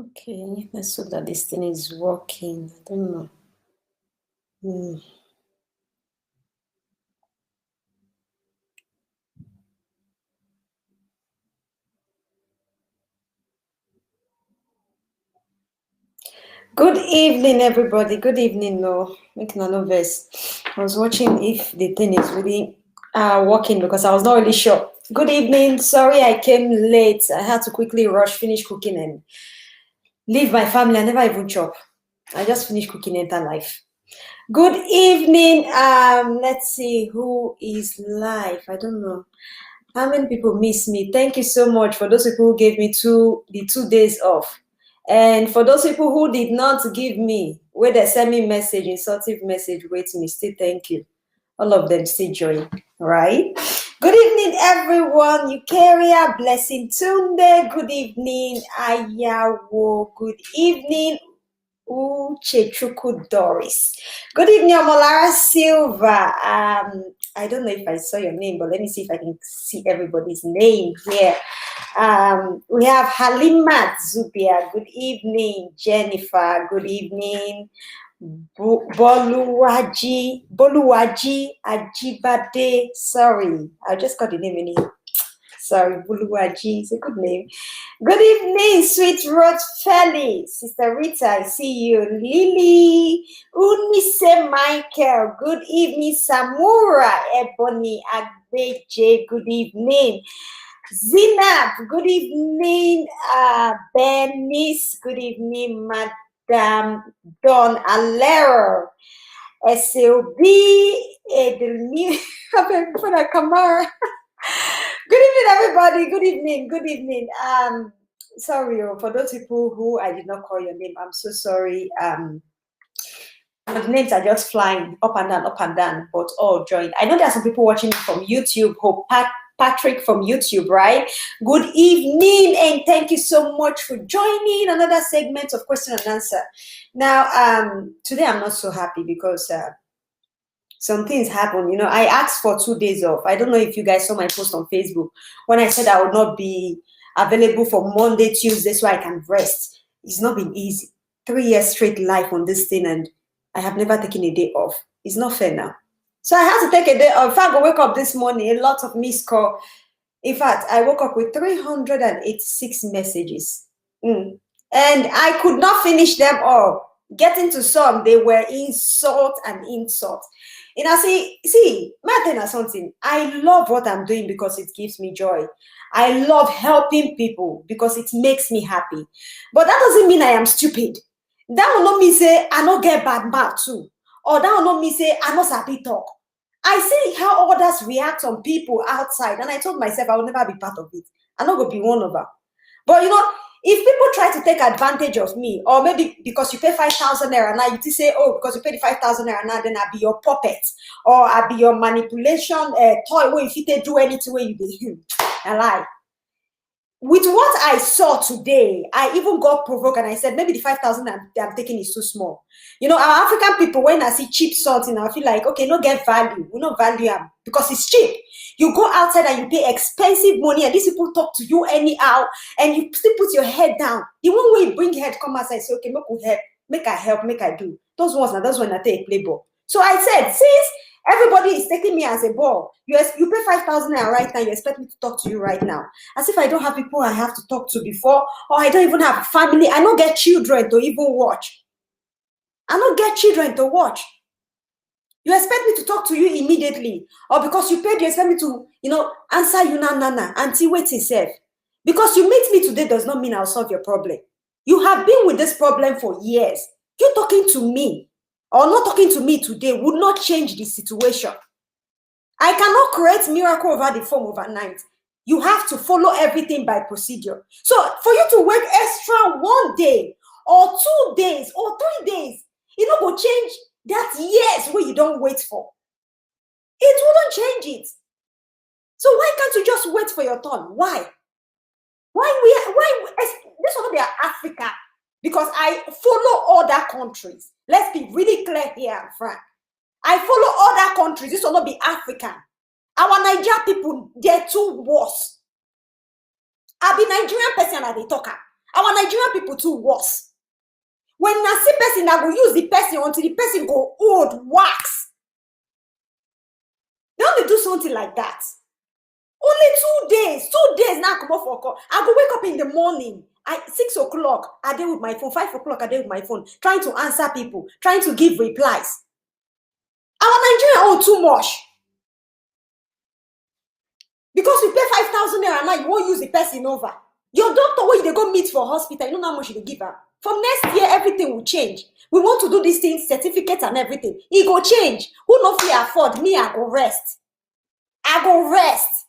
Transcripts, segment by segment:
Okay, let's hope that this thing is working. I don't know. Good evening, everybody. Good evening, no. Make no verse. I was watching if the thing is really working because I was not really sure. Good evening. Sorry I came late. I had to quickly rush, finish cooking, and leave my family. I never even chop. I just finished cooking enter life. Good evening. Let's see who is live. I don't know. How many people miss me? Thank you so much for those people who gave me the 2 days off. And for those people who did not give me, where they send me message, insultive message, wait me, still thank you. All of them still join, right? Good evening, everyone. Eukaria, Blessing Tunde. Good evening, Ayawo. Good evening, Uchechuku Doris. Good evening, Omolara Silva. I don't know if I saw your name, but let me see if I can see everybody's name here. We have Halimat Zubia. Good evening, Jennifer. Good evening, Boluwaji Ajibade. Sorry, I just got the name in it. Sorry, Buluwaji is a good name. Good evening, sweet Rose Felly. Sister Rita, I see you. Lily, Unmise Michael. Good evening, Samura Ebony Agbeje. Good evening. Zinab, good evening. Bernice, good evening, Madam Don Alero. SLB, Edelmi, Kamara. Good evening, everybody. Good evening. Good evening. Sorry for those people who I did not call your name. I'm so sorry. The names are just flying up and down, but all join. I know there are some people watching from YouTube. Hope Patrick from YouTube, right? Good evening, and thank you so much for joining another segment of question and answer. Now, today I'm not so happy because some things happen. You know, I asked for 2 days off. I don't know if you guys saw my post on Facebook when I said I would not be available for Monday, Tuesday, so I can rest. It's not been easy. 3 years straight life on this thing, and I have never taken a day off. It's not fair now. So I had to take a day off. In fact, I wake up this morning, a lot of missed call. In fact, I woke up with 386 messages. And I could not finish them all. Getting to some, they were insult and insult. You know, see, Martin or something. I love what I'm doing because it gives me joy. I love helping people because it makes me happy. But that doesn't mean I am stupid. That will not mean say I not get bad mouth too. Or that will not mean say I not sabi talk. I see how others react on people outside, and I told myself I will never be part of it. I'm not going to be one of them. But you know, if people try to take advantage of me, or maybe because you pay 5,000 naira now, you say, oh, because you pay the 5,000 naira now, then I'll be your puppet, or I'll be your manipulation toy where if you do anything where you do. I lie. With what I saw today, I even got provoked and I said, maybe the 5,000 I'm taking is too small. You know, our African people, when I see cheap salt, I feel like, okay, no get value. We don't value them because it's cheap. You go outside and you pay expensive money and these people talk to you anyhow and you still put your head down. The one way you bring head, come outside and say, okay, make I help, make I do. Those ones when I take a play ball. So I said, since everybody is taking me as a ball, you pay 5,000 naira right now, you expect me to talk to you right now. As if I don't have people I have to talk to before, or I don't even have family. I don't get children to even watch. I don't get children to watch. You expect me to talk to you immediately, or because you paid, you expect me to, answer you now, until waiting safe. Because you meet me today does not mean I'll solve your problem. You have been with this problem for years. You talking to me or not talking to me today would not change the situation. I cannot create miracle over the phone overnight. You have to follow everything by procedure. So for you to wait extra 1 day or 2 days or 3 days, it not go change that years where you don't wait for. It wouldn't change it. So why can't you just wait for your turn? Why? This will not be Africa, because I follow other countries. Let's be really clear here and frank. I follow other countries. This will not be African. Our Nigerian people, they're too worse. I be Nigerian person and they talker. Our Nigerian people too worse. When I see person, I go use the person until the person go old, wax. They only do something like that. Only 2 days now come off for call. I go wake up in the morning. 6 o'clock, I deal with my phone. 5 o'clock, I deal with my phone. Trying to answer people, trying to give replies. Our Nigerian owe too much. Because we pay 5,000 naira now, you won't use the person over. Your doctor, when they go meet for hospital, you know how much you give her. From next year, everything will change. We want to do these things, certificates and everything. It go change. Who not free afford? Me, I go rest. I go rest.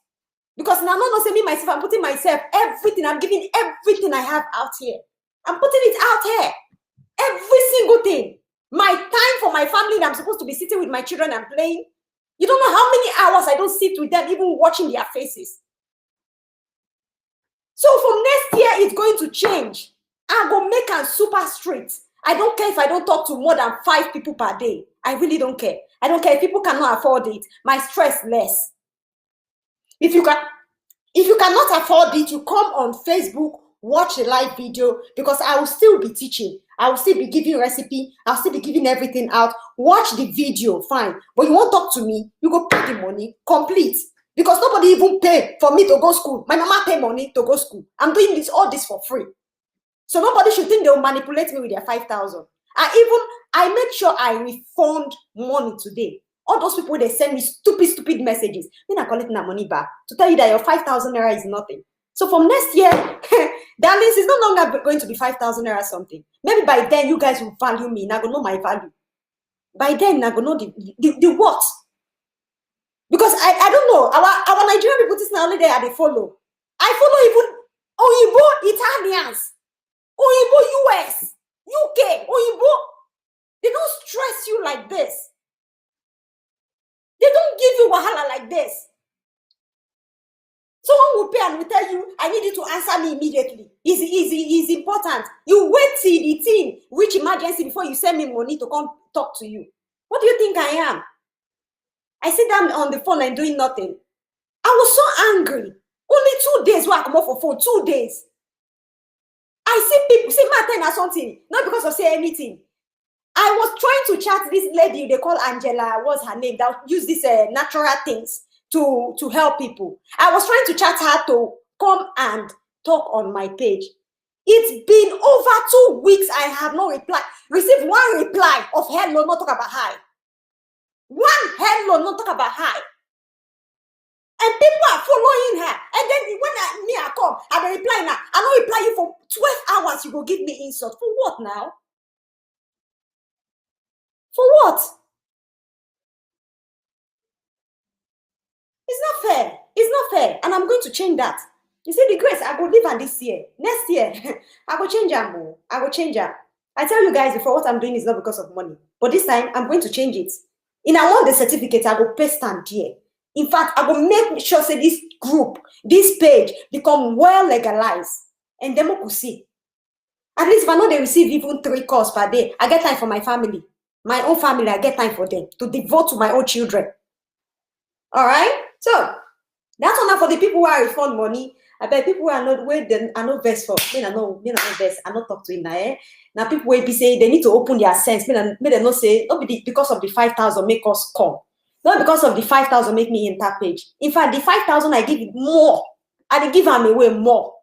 Because now, no, say me, myself, I'm putting myself, everything, I'm giving everything I have out here. I'm putting it out here. Every single thing. My time for my family, and I'm supposed to be sitting with my children and playing. You don't know how many hours I don't sit with them, even watching their faces. So from next year, it's going to change. I'm going to make them super strict. I don't care if I don't talk to more than 5 people per day. I really don't care. I don't care if people cannot afford it. My stress less. If you cannot afford it, you come on Facebook, watch a live video, because I will still be teaching. I will still be giving recipe. I'll still be giving everything out. Watch the video, fine. But you won't talk to me. You go pay the money, complete. Because nobody even pay for me to go school. My mama pay money to go school. I'm doing all this for free. So nobody should think they'll manipulate me with their 5,000. I made sure I refund money today. All those people, they send me stupid messages. Then I collecting that money back to tell you that your 5,000 naira is nothing. So from next year, darlings, it's no longer going to be 5,000 naira something. Maybe by then you guys will value me. Now I go know my value. By then, I go know the what. Because I don't know. Our Nigerian people, this now only there they follow. I follow even Oyibo Italians, Oyibo US, UK, Oyibo. They don't stress you like this. They don't give you wahala like this. Someone will pay and will tell you, I need you to answer me immediately. It's important. You wait till the thing reach emergency before you send me money to come talk to you. What do you think I am? I sit down on the phone and doing nothing. I was so angry. Only 2 days where I come off for phone. 2 days. I see people, see Martin or something, not because of say anything. I was trying to chat this lady they call Angela, what's her name, that use these natural things to help people. I was trying to chat her to come and talk on my page. It's been over 2 weeks. I have no reply. Received one reply of hello, not talk about hi. One hello, not talk about hi. And people are following her. And then when I come, I will reply now. I don't reply you for 12 hours. You go give me insult. For what now? For what? It's not fair. It's not fair. And I'm going to change that. You see, the grace, I go live on this year. Next year, I go change her more. I go change her. I tell you guys before, what I'm doing is not because of money. But this time, I'm going to change it. And I want the certificate, I go paste stand here. In fact, I will make sure say this group, this page, become well legalized. And then we could see. At least if I know they receive even 3 calls per day, I get time for my family. My own family, I get time for them to devote to my own children. All right? So, that's all now for the people who are refund money. I bet people who are not where they are not best for. Me, I know best. I not talk to you now. Now people will be saying they need to open their sense. Me, they not say not because of the 5,000 make us come. Not because of the 5,000 make me enter page. In fact, the 5,000 I give it more. I give them away more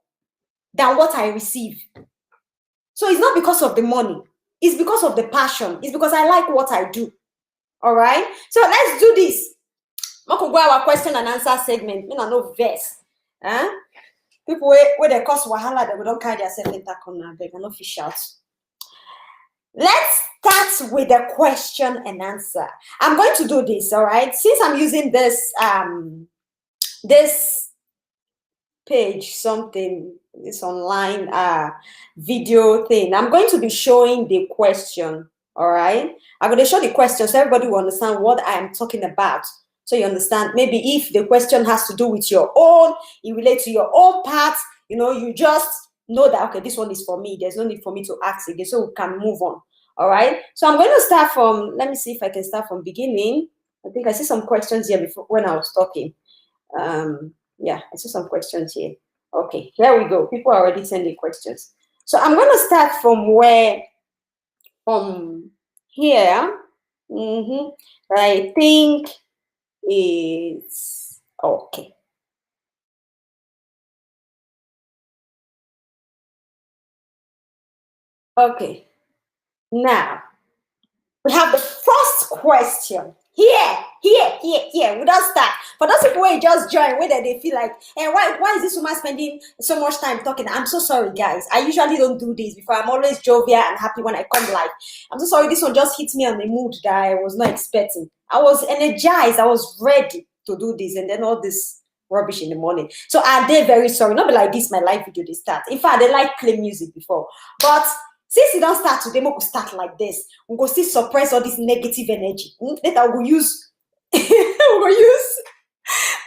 than what I receive. So it's not because of the money. It's because of the passion. It's because I like what I do. All right. So let's do this. We could go our question and answer segment. Me no verse. Huh? People where they cause wahala, they don't carry themselves in that corner. They cannot fish out. Let's start with the question and answer. I'm going to do this, all right? Since I'm using this this page, this online video thing, I'm going to be showing the question, all right? I'm going to show the question so everybody will understand what I am talking about. So you understand, maybe if the question has to do with your own, it relates to your own parts, you just know that, okay, this one is for me. There's no need for me to ask again, so we can move on. All right. So I'm going to start from, let me see if I can start from beginning. I think I see some questions here before when I was talking. Yeah, I see some questions here. Okay, here we go. People are already sending questions. So I'm going to start from here. I think it's okay. Okay. Now, we have the first question. Here. We don't start. For those people who just join, whether they feel like, hey, why is this woman spending so much time talking? I'm so sorry, guys. I usually don't do this before. I'm always jovial and happy when I come live. I'm so sorry. This one just hit me on the mood that I was not expecting. I was energized. I was ready to do this, and then all this rubbish in the morning. So are they very sorry? Not be like this, my live video, they start. In fact, they like play music before. But since you don't start today, we will start like this. We go still suppress all this negative energy. Later we'll use we'll use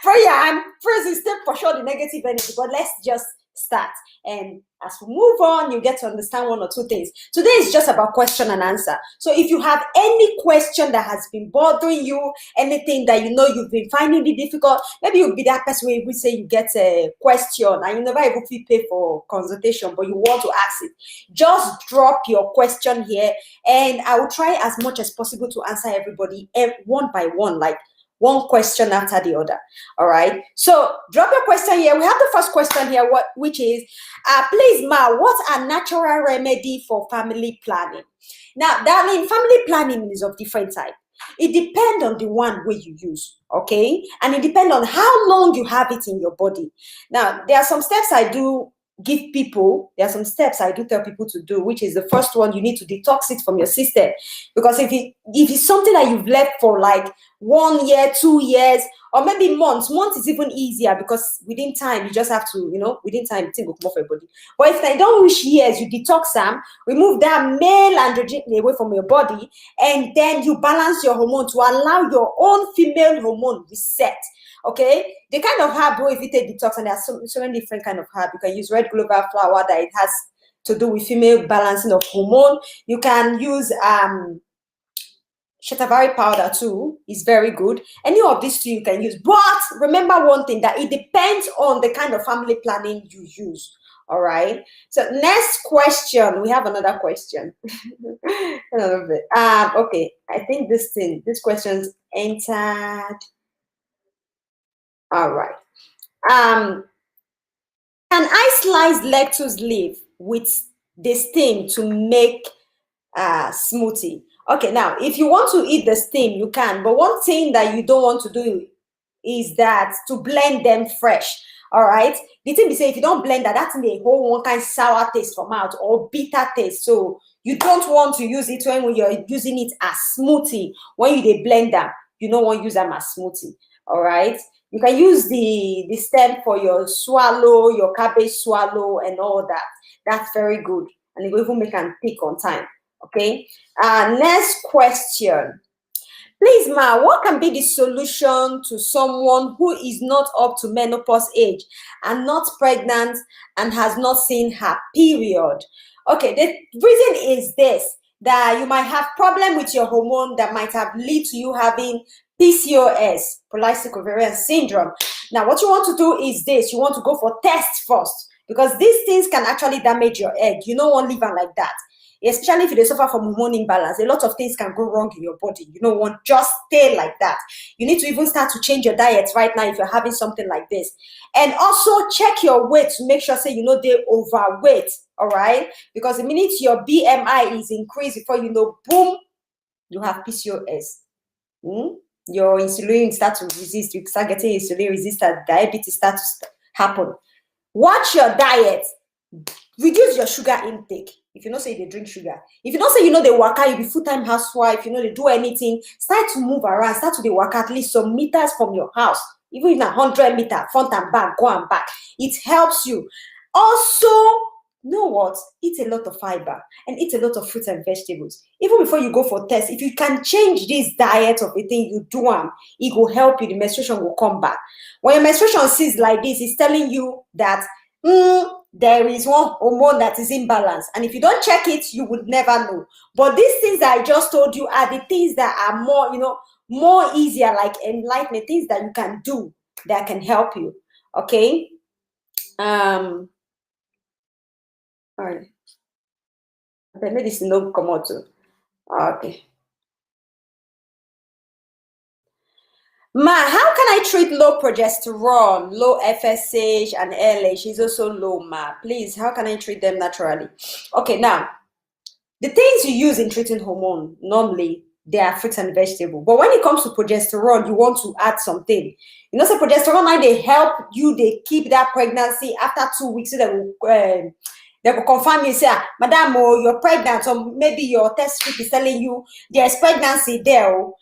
prayer and praise instead for sure the negative energy. But let's just start. And as we move on, you get to understand one or two things. Today is just about question and answer. So if you have any question that has been bothering you, anything that you know you've been finding it difficult, maybe you'll be that person where we say you get a question and you never even pay for consultation, but you want to ask it. Just drop your question here, and I will try as much as possible to answer everybody one by one, like one question after the other. All right. So drop your question here. We have the first question here, which is, please, Ma, what are natural remedy for family planning? Now, darling, family planning is of different type. It depends on the one where you use, okay? And it depends on how long you have it in your body. Now, there are some steps I do give people. There are some steps I do tell people to do, which is the first one: you need to detox it from your system. Because if it's something that you've left for like 1 year, 2 years, or maybe months is even easier, because within time you just have to, within time things will come off your body. But if they don't reach years, you detox them, remove that male androgen away from your body, and then you balance your hormone to allow your own female hormone reset. Okay, the kind of herb, if you take detox, and there are so many different kind of herb. You can use red clover flower that it has to do with female balancing of hormone. You can use shatavari powder too, is very good. Any of these two you can use, but remember one thing, that it depends on the kind of family planning you use. All right. So next question, we have another question. Okay, I think this question's entered. All right. Can I slice lettuce leaf with the stem to make smoothie? Okay, now if you want to eat the stem, you can, but one thing that you don't want to do is that to blend them fresh. All right, the thing is, say if you don't blend that may hold one kind of sour taste from out, or bitter taste. So you don't want to use it when you're using it as smoothie. When you blend them, you don't want to use them as smoothie. All right, you can use the stem for your swallow, your cabbage swallow, and all that. That's very good, and it will even make them thick on time. Okay. Next question. Please, Ma, what can be the solution to someone who is not up to menopause age and not pregnant and has not seen her period? Okay, the reason is this, that you might have problem with your hormone that might have lead to you having PCOS, polycystic ovarian syndrome. Now, what you want to do is this: you want to go for tests first, because these things can actually damage your egg. You don't want liver like that. Especially if they suffer from hormone imbalance, a lot of things can go wrong in your body. You don't want just stay like that. You need to even start to change your diet right now if you're having something like this. And also check your weight to make sure, say, they're overweight. All right, because the minute your BMI is increased, before you know, boom, you have PCOS. Your insulin start to resist. You start getting insulin resistant. Diabetes start to happen. Watch your diet. Reduce your sugar intake. If you know say they drink sugar, if you don't say they work out, you be full-time housewife, they do anything, start to move around, start to work at least some meters from your house, even if 100 meters front and back, go and back. It helps you. Also, know what? Eat a lot of fiber and eat a lot of fruits and vegetables. Even before you go for tests, if you can change this diet of a thing, you do them, it will help you. The menstruation will come back. When your menstruation sees like this, it's telling you that there is one hormone that is imbalance, and if you don't check it, you would never know. But these things that I just told you are the things that are more easier, like enlightenment, things that you can do that can help you. Okay. All right. The medicine no come out too. Okay. Ma, how can I treat low progesterone, low FSH, and LH is also low, ma? Please, how can I treat them naturally? Okay, now, the things you use in treating hormone, normally, they are fruits and vegetables. But when it comes to progesterone, you want to add something. You know, so progesterone, they help you, they keep that pregnancy after 2 weeks, so they will confirm you, say, Madam, oh, you're pregnant, or maybe your test strip is telling you there's pregnancy there. Oh.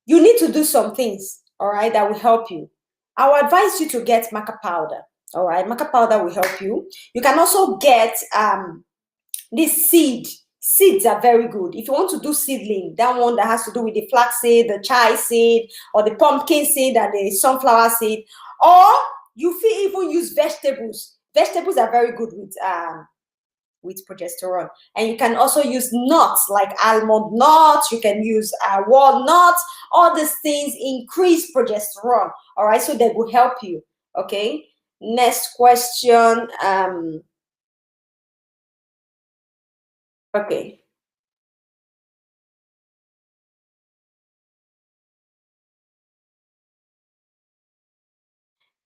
You need to do some things, all right, that will help you. I will advise you to get maca powder, all right? Maca powder will help you. You can also get this seed. Seeds are very good. If you want to do seedling, that one that has to do with the flax seed, the chai seed, or the pumpkin seed, and the sunflower seed, or you can even use vegetables. Vegetables are very good with progesterone. And you can also use nuts like almond nuts, you can use walnuts. All these things increase progesterone, all right? So they will help you, okay? Next question. Okay.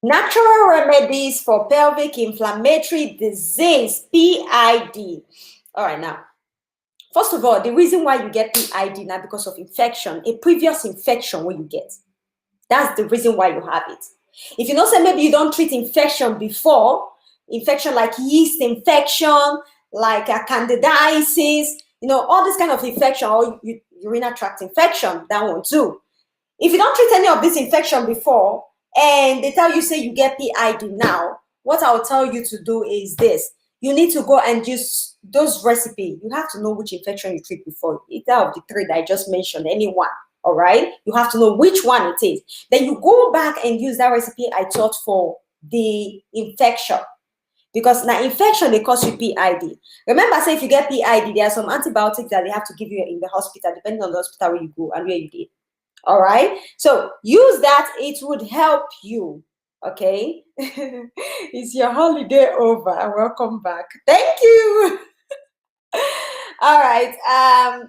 Natural remedies for pelvic inflammatory disease, PID. All right, now, first of all, the reason why you get PID now because of infection, a previous infection when you get. That's the reason why you have it. If you know, say maybe you don't treat infection before, infection like yeast infection, like a candidiasis, you know, all this kind of infection, or urinary tract infection, that one too. If you don't treat any of this infection before, and they tell you, say you get PID now, what I'll tell you to do is this. You need to go and use those recipes. You have to know which infection you treat before. Either of the three that I just mentioned, any one. All right, you have to know which one it is. Then you go back and use that recipe I taught for the infection, because now infection they cause you PID. Remember, say if you get PID, there are some antibiotics that they have to give you in the hospital, depending on the hospital where you go and where you did. All right, so use that, it would help you. Okay. Is your holiday over? Welcome back. Thank you. All right,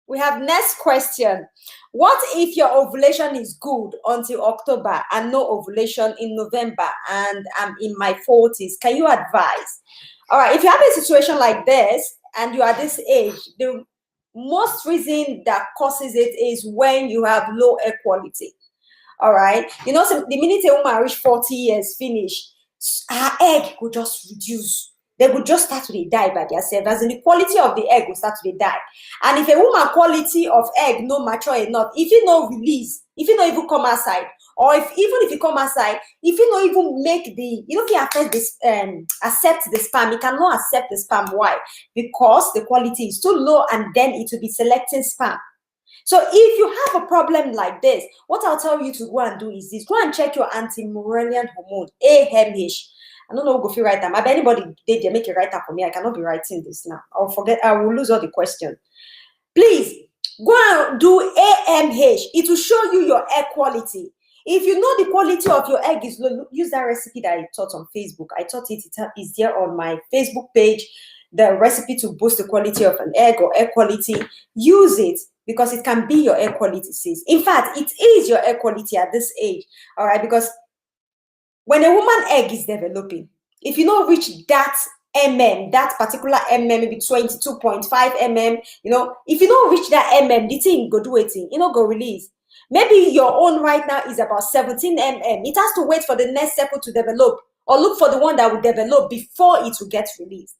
we have next question. What if your ovulation is good until October and no ovulation in November, and I'm in my 40s? Can you advise? All right, if you have a situation like this and you are this age, the most reason that causes it is when you have low egg quality. All right, you know, so the minute a woman reach 40 years finish, her egg will just reduce. They will just start to die by themselves, as in the quality of the egg will start to die. And if a woman quality of egg no mature enough, if you no release, if you no even come outside, or if even if you come outside, if you no even make the, you know, if you affect this accept the sperm, you cannot accept the sperm. Why? Because the quality is too low, and then it will be selecting sperm. So if you have a problem like this, what I'll tell you to go and do is this: go and check your anti-Morellian hormone, AMH. I don't know who go feel write them. If anybody did they make a writer for me, I cannot be writing this now. I'll forget, I will lose all the questions. Please go and do AMH. It will show you your egg quality. If you know the quality of your egg is low, use that recipe that I taught on Facebook. I taught it, it is there on my Facebook page. The recipe to boost the quality of an egg or egg quality. Use it, because it can be your air quality, sis. In fact, it is your air quality at this age, all right? Because when a woman egg is developing, if you don't reach that that particular maybe 22.5 you know, if you don't reach that the thing go do it, you know, go release. Maybe your own right now is about 17 It has to wait for the next cycle to develop, or look for the one that will develop before it will get released.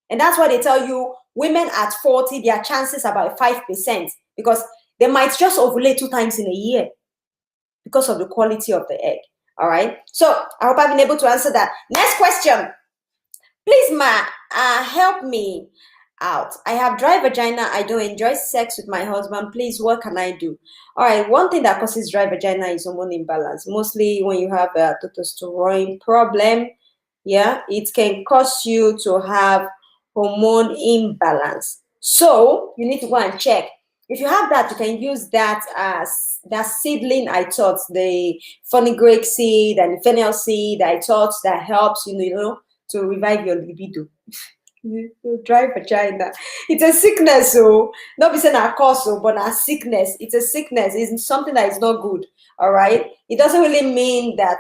And that's why they tell you women at 40, their chances are about 5%, because they might just ovulate 2 times in a year because of the quality of the egg. All right. So I hope I've been able to answer that. Next question. Please, ma, help me out. I have dry vagina. I don't enjoy sex with my husband. Please, what can I do? All right. One thing that causes dry vagina is hormone imbalance. Mostly when you have a testosterone problem, yeah, it can cause you to have hormone imbalance. So you need to go and check. If you have that, you can use that as that seedling I taught, the fenugreek seed and fennel seed I taught, that helps you know to revive your libido. Dry vagina. It's a sickness, so not be saying a cause, but a sickness. It's a sickness. It's something that is not good. All right. It doesn't really mean that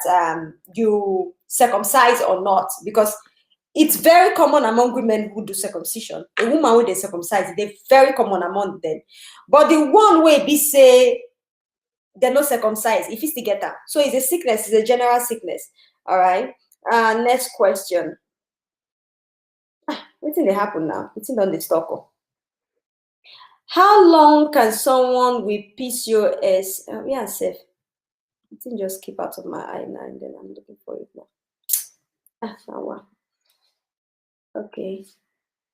you circumcise or not, because it's very common among women who do circumcision. A woman who they circumcise, they're very common among them. But the one way be say they're not circumcised, if it's to get that. So it's a sickness, it's a general sickness. All right. Next question. What did happen now? It's on the stock. How long can someone with PCOS? Yeah, safe. It didn't just keep out of my eye now, and then I'm looking for it now. Now what? Okay,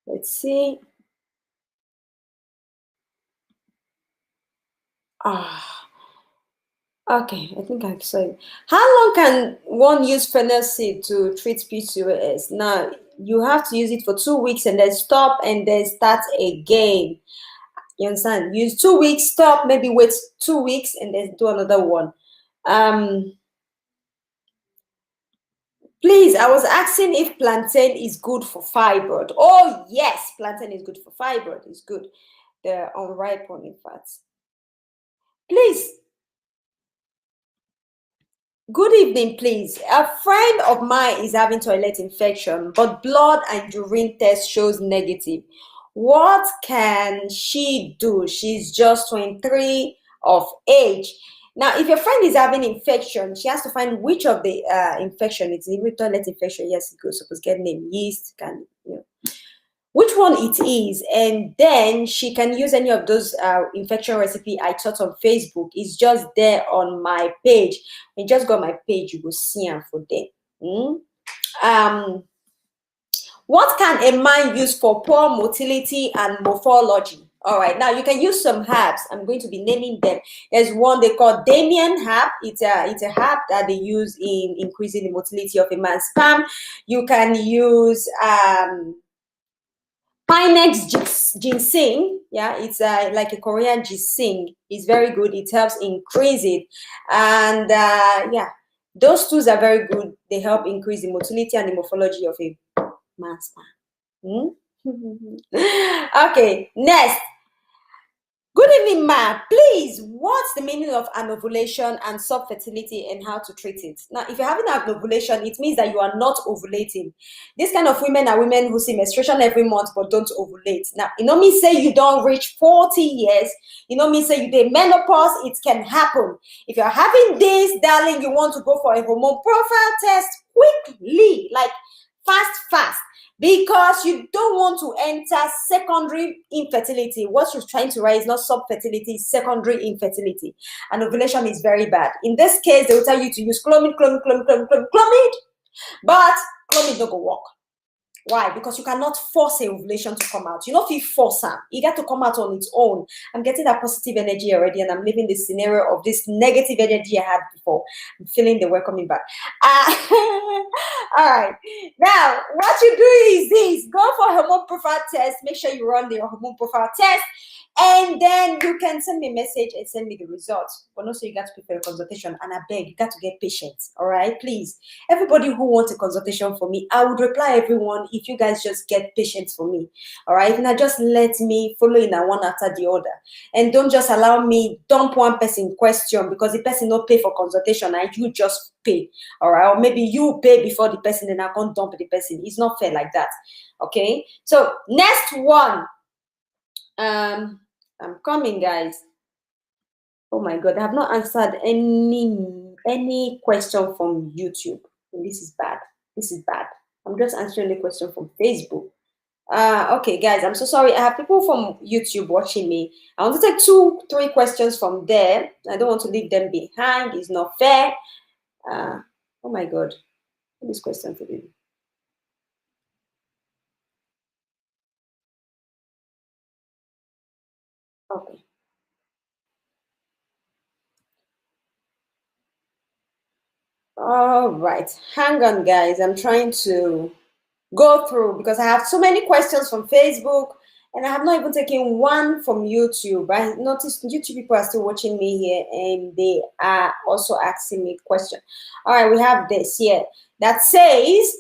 let's see. Okay, I think I saw it. How long can one use fennel seed to treat PCOS? Now, you have to use it for 2 weeks and then stop and then start again. You understand? Use 2 weeks, stop, maybe wait 2 weeks and then do another one. Please, I was asking if plantain is good for fibroid. Oh, yes, plantain is good for fibroid. It's good. The unripe one, in fact. Please. Good evening, please. A friend of mine is having toilet infection, but blood and urine test shows negative. What can she do? She's just 23 of age. Now, if your friend is having infection, she has to find which of the infection. It's even toilet infection. Yes, it goes suppose get name yeast, can which one it is, and then she can use any of those infection recipe I taught on Facebook. It's just there on my page. When you just go on my page, you will see them for them. What can a man use for poor motility and morphology? All right, now you can use some herbs. I'm going to be naming them. There's one they call Damien herb. It's a herb that they use in increasing the motility of a man's sperm. You can use Pinex ginseng, yeah, it's like a Korean ginseng. It's very good. It helps increase it, and yeah, those tools are very good. They help increase the motility and the morphology of a man's sperm. Okay, next. Good evening, ma. Please, what's the meaning of anovulation and sub-fertility and how to treat it? Now, if you're having anovulation, it means that you are not ovulating. This kind of women are women who see menstruation every month but don't ovulate. Now, you know me say you don't reach 40 years. You know me say you dey menopause. It can happen. If you're having this, darling, you want to go for a hormone profile test quickly, like fast. Because you don't want to enter secondary infertility. What you're trying to write is not sub-fertility, it's secondary infertility. And ovulation is very bad. In this case, they will tell you to use Clomid, but Clomid don't go work. Why? Because you cannot force a ovulation to come out. You know, if you force her, it got to come out on its own. I'm getting that positive energy already, and I'm living this scenario of this negative energy I had before. I'm feeling the welcoming back. All right. Now, what you do is this: go for a hormone profile test. Make sure you run the hormone profile test. And then you can send me a message and send me the results. But also, you got to prepare a consultation. And I beg, you got to get patience. All right, please. Everybody who wants a consultation for me, I would reply everyone if you guys just get patience for me. All right, and just let me follow in one after the other. And don't just allow me dump one person question because the person not pay for consultation and you just pay. All right, or maybe you pay before the person and I can't dump the person. It's not fair like that. Okay, so next one. I'm coming, guys. Oh my God, I have not answered any question from YouTube. This is bad. I'm just answering the question from Facebook. Okay, guys, I'm so sorry. I have people from YouTube watching me. I want to take 2-3 questions from there. I don't want to leave them behind. It's not fair. Oh my God, this question today. Okay. All right, hang on, guys. I'm trying to go through because I have so many questions from Facebook and I have not even taken one from YouTube. I noticed YouTube people are still watching me here and they are also asking me questions. All right, we have this here that says,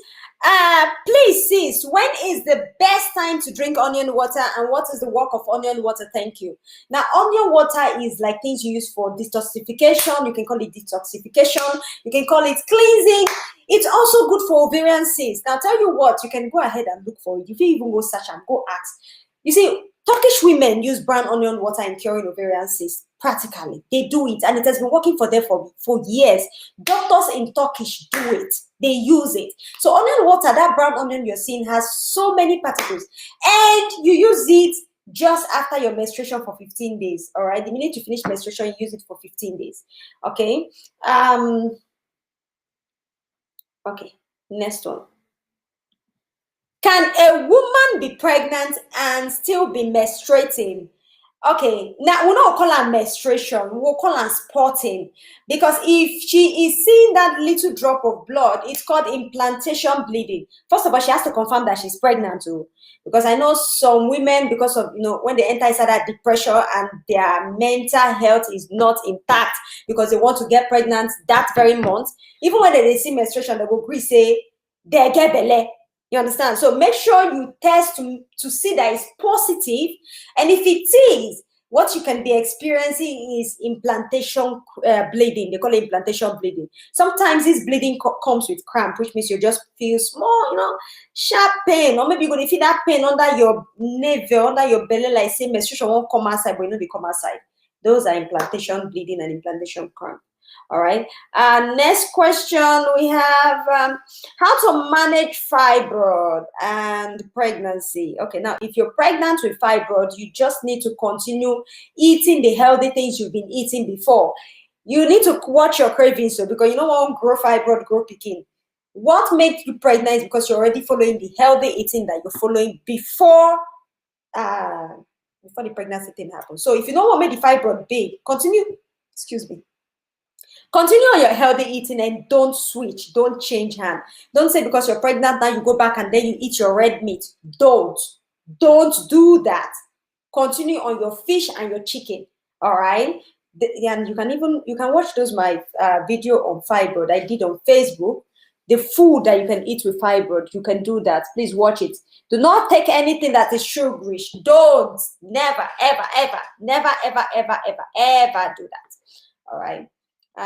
Please, sis, when is the best time to drink onion water and what is the work of onion water? Thank you. Now, onion water is like things you use for detoxification. You can call it detoxification. You can call it cleansing. It's also good for ovarian cysts. Now, I'll tell you what, you can go ahead and look for it. You can even go search and go ask. You see, Turkish women use brown onion water in curing ovarian cysts. Practically, they do it, and it has been working for them for years. Doctors in Turkish do it. They use it. So onion water, that brown onion you're seeing, has so many particles, and you use it just after your menstruation for 15 days. All right, the minute you finish menstruation, you use it for 15 days. Okay. Okay. Next one. Can a woman be pregnant and still be menstruating? Okay, now we don't call her menstruation, we'll call her spotting, because if she is seeing that little drop of blood, it's called implantation bleeding. First of all, she has to confirm that she's pregnant too, because I know some women, because of, when they enter inside that depression and their mental health is not intact because they want to get pregnant that very month, even when they see menstruation, they will agree, say they get belly. You understand? So make sure you test to see that it's positive. And if it is, what you can be experiencing is implantation bleeding. They call it implantation bleeding. Sometimes this bleeding comes with cramp, which means you just feel small, sharp pain. Or maybe you're going to feel that pain under your navel, under your belly, like say menstruation won't come outside, but they come outside. Those are implantation bleeding and implantation cramp. All right. Next question we have, how to manage fibroid and pregnancy. Okay, now if you're pregnant with fibroid, you just need to continue eating the healthy things you've been eating before. You need to watch your cravings, so because you don't want to grow fibroid, grow picking. What makes you pregnant is because you're already following the healthy eating that you're following before the pregnancy thing happens. So if you don't want to make the fibroid big, continue on your healthy eating and don't switch, don't change hand. Don't say because you're pregnant now you go back and then you eat your red meat. Don't do that. Continue on your fish and your chicken. All right. And you can watch those my video on fibroid I did on Facebook. The food that you can eat with fibroid, you can do that. Please watch it. Do not take anything that is sugary. Don't. Never, ever, ever, never, ever, ever, ever, ever do that. All right.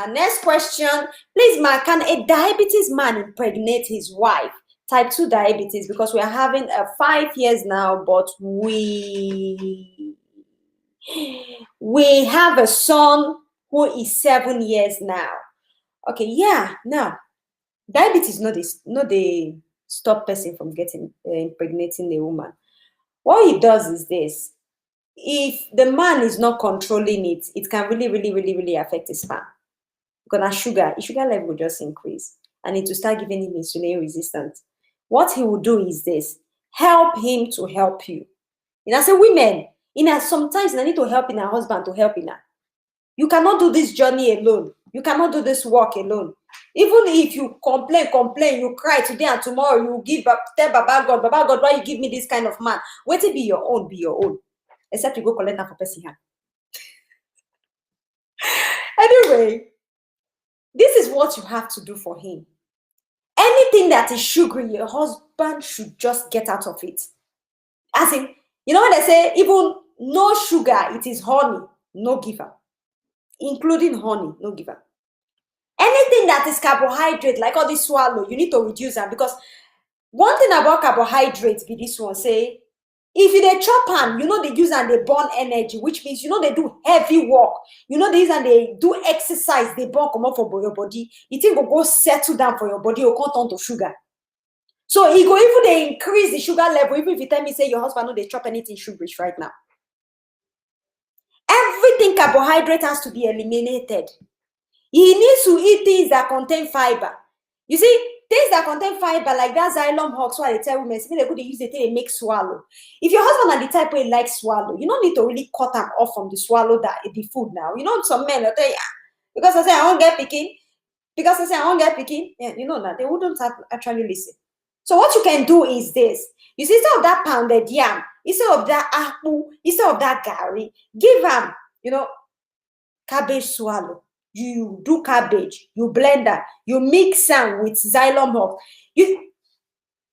Next question. Please, ma, can a diabetes man impregnate his wife? Type 2 diabetes, because we are having 5 years now, but we have a son who is 7 years now. Okay, yeah, no. Diabetes not the stop person from getting impregnating a woman. What it does is this. If the man is not controlling it, it can really, really, really, really affect his sperm. Because his sugar level will just increase and it will start giving him insulin resistance. What he will do is this: help him to help you. I say women, sometimes I need to help in her husband to help in her. You cannot do this journey alone. You cannot do this work alone. Even if you complain, you cry today and tomorrow, you give up, tell Baba God, why you give me this kind of man? Wait till be your own. Except you go collect her for person here. Anyway, this is what you have to do for him. Anything that is sugary, your husband should just get out of it. As in, when they say even no sugar, it is honey, no giver. Including honey, no giver. Anything that is carbohydrate, like all this swallow, you need to reduce them, because one thing about carbohydrates be this one, say, if you dey chop am, they use and they burn energy, which means they do heavy work. They use and they do exercise, they burn come up for your body. You think go settle down for your body, or come turn to sugar. So it go even they increase the sugar level, even if you tell me say your husband no dey chop anything sugary right now. Everything carbohydrate has to be eliminated. He needs to eat things that contain fiber. You see, things that contain fiber, like that xylem husk, why they tell women, they go they use the thing they make swallow. If your husband are the type where he likes swallow, you don't need to really cut them off from the swallow that the food now. Some men will tell you, because I say I won't get picking, yeah, that they wouldn't actually listen. So what you can do is this. You see, instead of that pounded yam, instead of that apple, instead of that gari, give them, cabbage swallow. You do cabbage, you blend that, you mix them with xylem husk.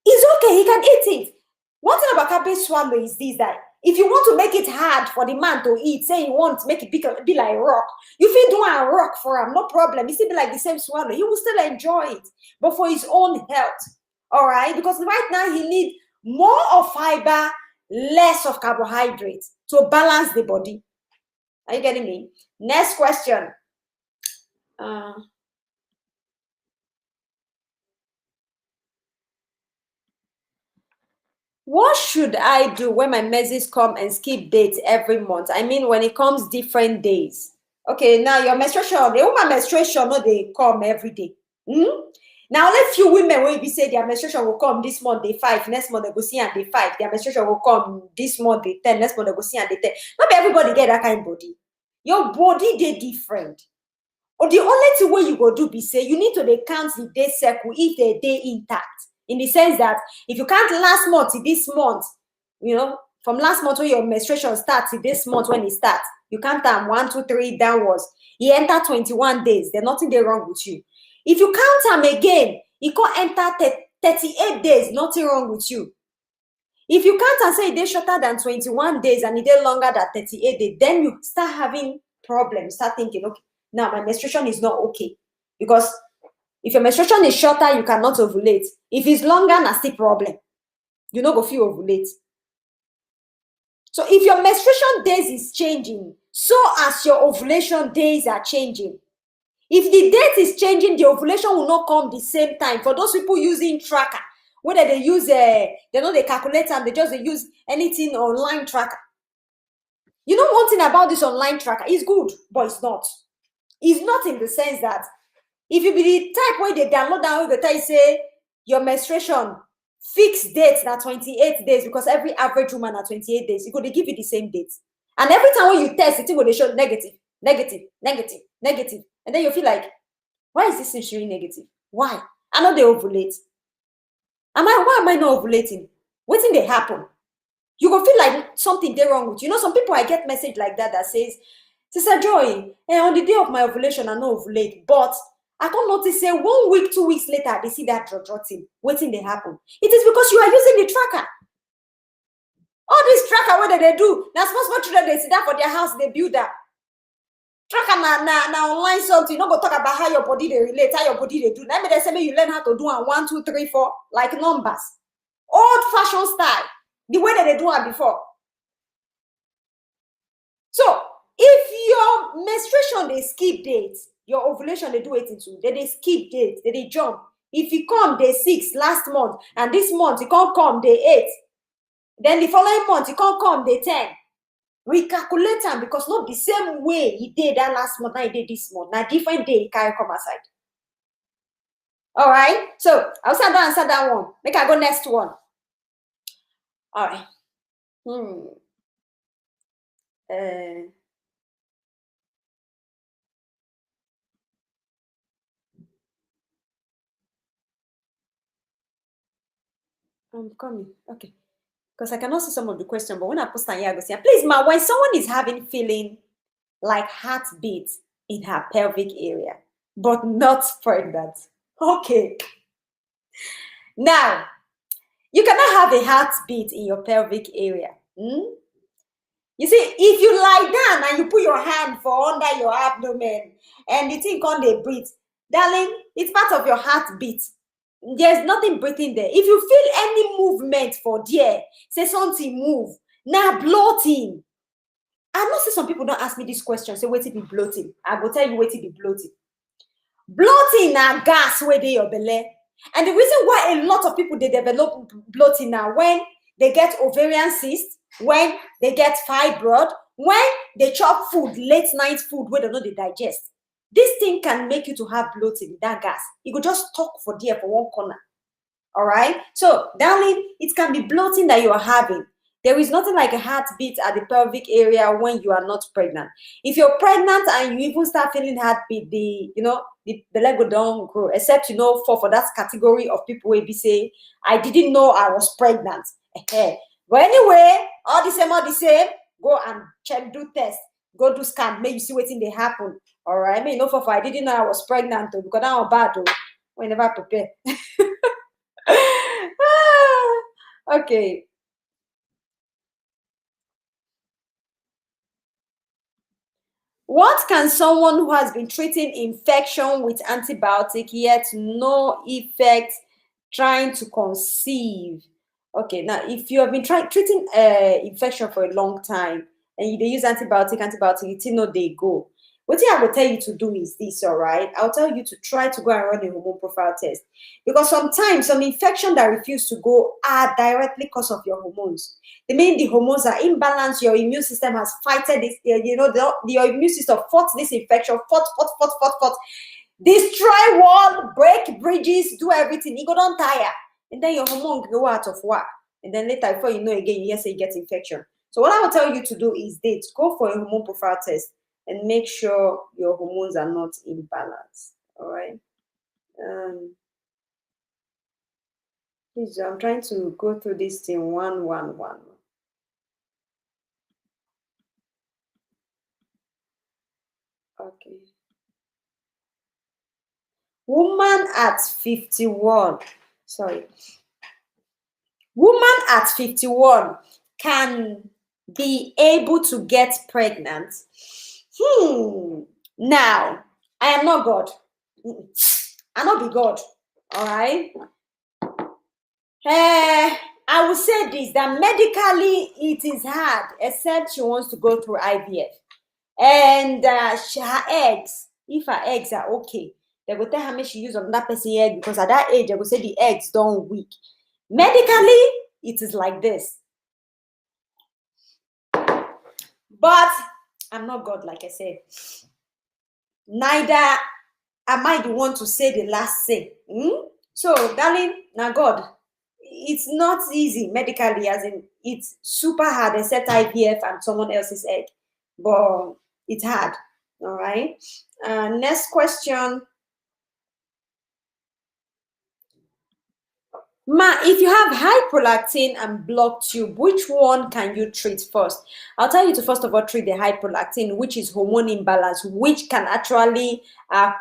It's okay, he can eat it. One thing about cabbage swallow is this, that if you want to make it hard for the man to eat, say you want to make it be like rock, you feel do a rock for him, no problem. It still be like the same swallow. He will still enjoy it, but for his own health. All right, because right now he needs more of fiber, less of carbohydrates to balance the body. Are you getting me? Next question. What should I do when my menses come and skip dates every month? I mean, when it comes different days. Okay, now your menstruation, the woman menstruation, no, they come every day. Now, only few women will be say their menstruation will come this month, day 5, next month they go see and day 5. Their menstruation will come this month, day 10, next month they go see and day 10. Not everybody get that kind of body. Your body, they different. Or the only thing way you go do be say you need to dey count the day circle if the day intact. In the sense that if you count last month to this month, from last month when your menstruation starts to this month when it starts, you count them 1, 2, 3 downwards. You enter 21 days. There's nothing there wrong with you. If you count them again, you can enter 38 days. Nothing wrong with you. If you count and say it is shorter than 21 days and it is longer than 38 days, then you start having problems. Start thinking, okay, now my menstruation is not okay. Because if your menstruation is shorter, you cannot ovulate. If it's longer, that's the problem. You not go feel ovulate. So if your menstruation days is changing, so as your ovulation days are changing. If the date is changing, the ovulation will not come the same time. For those people using tracker, whether they use they calculate and they use anything online tracker. You know one thing about this online tracker, it's good, but it's not. It's not in the sense that if you be the type where they download down the time say your menstruation fixed date na 28 days, because every average woman at 28 days, they give you the same date. And every time when you test, the thing will show negative, negative, negative, negative. And then you feel like, why is this thing showing negative? Why? I know they ovulate. Why am I not ovulating? What thing they happen? You go feel like something they wrong with you. Some people, I get message like that says, Sister Joy, on the day of my ovulation, I no ovulate, but I can't notice say 1 week, 2 weeks later, they see that thing. Waiting they happen. It is because you are using the tracker. All this tracker, what they do? Now, small children, they sit down for their house, they build that. Tracker now online something. You not go talk about how your body they relate, how your body they do. Let me they say you learn how to do 1, 2, 3, 4, like numbers. Old-fashioned style. The way that they do it before. So, if your menstruation, they skip dates, your ovulation, they do it into, they skip dates, they jump. If you come day 6 last month, and this month you can't come day 8, then the following month you can't come day 10. We calculate them because not the same way you did that last month, now you did this month. Now different day you carry come aside. All right. So I'll answer that one. Make I go next one. All right. I'm coming. Okay. Because I cannot see some of the question, but when I post on here, I go say, please, ma, when someone is having feeling like heartbeat in her pelvic area, but not pregnant. Okay. Now, you cannot have a heartbeat in your pelvic area. You see, if you lie down and you put your hand for under your abdomen and the thing can't they breathe, darling, it's part of your heartbeat. There's nothing breathing there. If you feel any movement for there, say something move. Now bloating. I know some people don't ask me this question. Say, wait, it be bloating. I will tell you, wait, it be bloating. Bloating now gas where they your belly. And the reason why a lot of people they develop bloating now, when they get ovarian cyst, when they get fibroid, when they chop food, late night food, where they know they digest. This thing can make you to have bloating, that gas. You could just talk for there for one corner. All right. So, darling, it can be bloating that you are having. There is nothing like a heartbeat at the pelvic area when you are not pregnant. If you're pregnant and you even start feeling heartbeat, the leg will don't grow. Except for that category of people where we say, I didn't know I was pregnant. But anyway, all the same. Go and check, do test, go do scan, maybe you see what thing they happen. All right. I mean, I didn't know I was pregnant because I'm bad. We never prepare. Okay. What can someone who has been treating infection with antibiotic yet no effect trying to conceive? Okay, now if you have been treating infection for a long time and they use antibiotic, you still know they go. What I will tell you to do is this, all right? I'll tell you to try to go and run a hormone profile test because sometimes some infection that refuse to go are directly because of your hormones. They mean the hormones are imbalanced. Your immune system has fighted this. Your immune system fought this infection, fought. Destroy wall, break bridges, do everything. You go down tire, and then your hormone go out of whack, and then later before you know again, you say you get infection. So what I will tell you to do is this: go for a hormone profile test and make sure your hormones are not imbalanced. All right. Please, I'm trying to go through this thing one. Okay. Woman at 51. Sorry. Woman at 51 can be able to get pregnant. Now, I am not God. I not be God. All right. I will say this, that medically it is hard, except she wants to go through IVF. And her eggs, if her eggs are okay, they will tell her make she use another person's egg because at that age, they will say the eggs don't weak. Medically, it is like this. But I'm not God, like I said. Neither am I the one to say the last say. So, darling, now God, it's not easy medically, as in it's super hard, except IVF and someone else's egg. But it's hard. All right. Next question. Ma, if you have high prolactin and blocked tube, which one can you treat first? I'll tell you to first of all treat the high prolactin, which is hormone imbalance, which can actually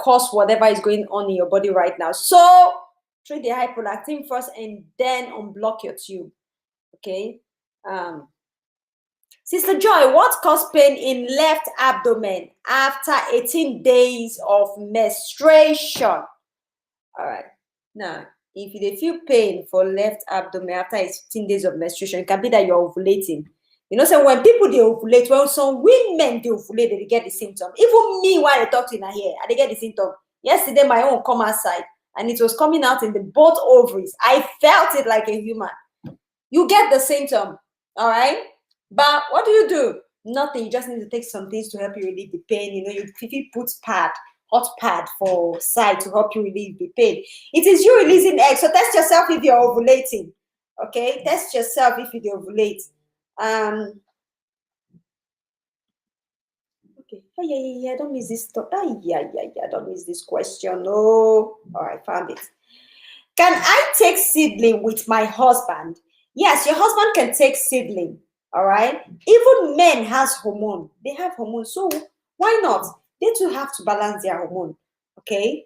cause whatever is going on in your body right now. So treat the high prolactin first and then unblock your tube. Okay. Sister Joy, what causes pain in left abdomen after 18 days of menstruation? All right. Now, if you feel pain for left abdomen after 18 days of menstruation, it can be that you're ovulating. You know, so when people they ovulate, well, some women they ovulate, they get the symptom. Even me, while I talk to you here, I get the symptom. Yesterday, my own come outside, and it was coming out in the both ovaries. I felt it like a human. You get the symptom, all right? But what do? Nothing. You just need to take some things to help you relieve the pain. You know, you put hot pad for side to help you relieve the pain. It is you releasing eggs. So test yourself if you're ovulating. Okay, test yourself if you ovulate. Okay. Yeah. Don't miss this stuff. Yeah. Don't miss this question. No. All right, found it. Can I take seedling with my husband? Yes, your husband can take seedling. All right. Even men has hormone. They have hormone. So why not? They too have to balance their hormone. Okay.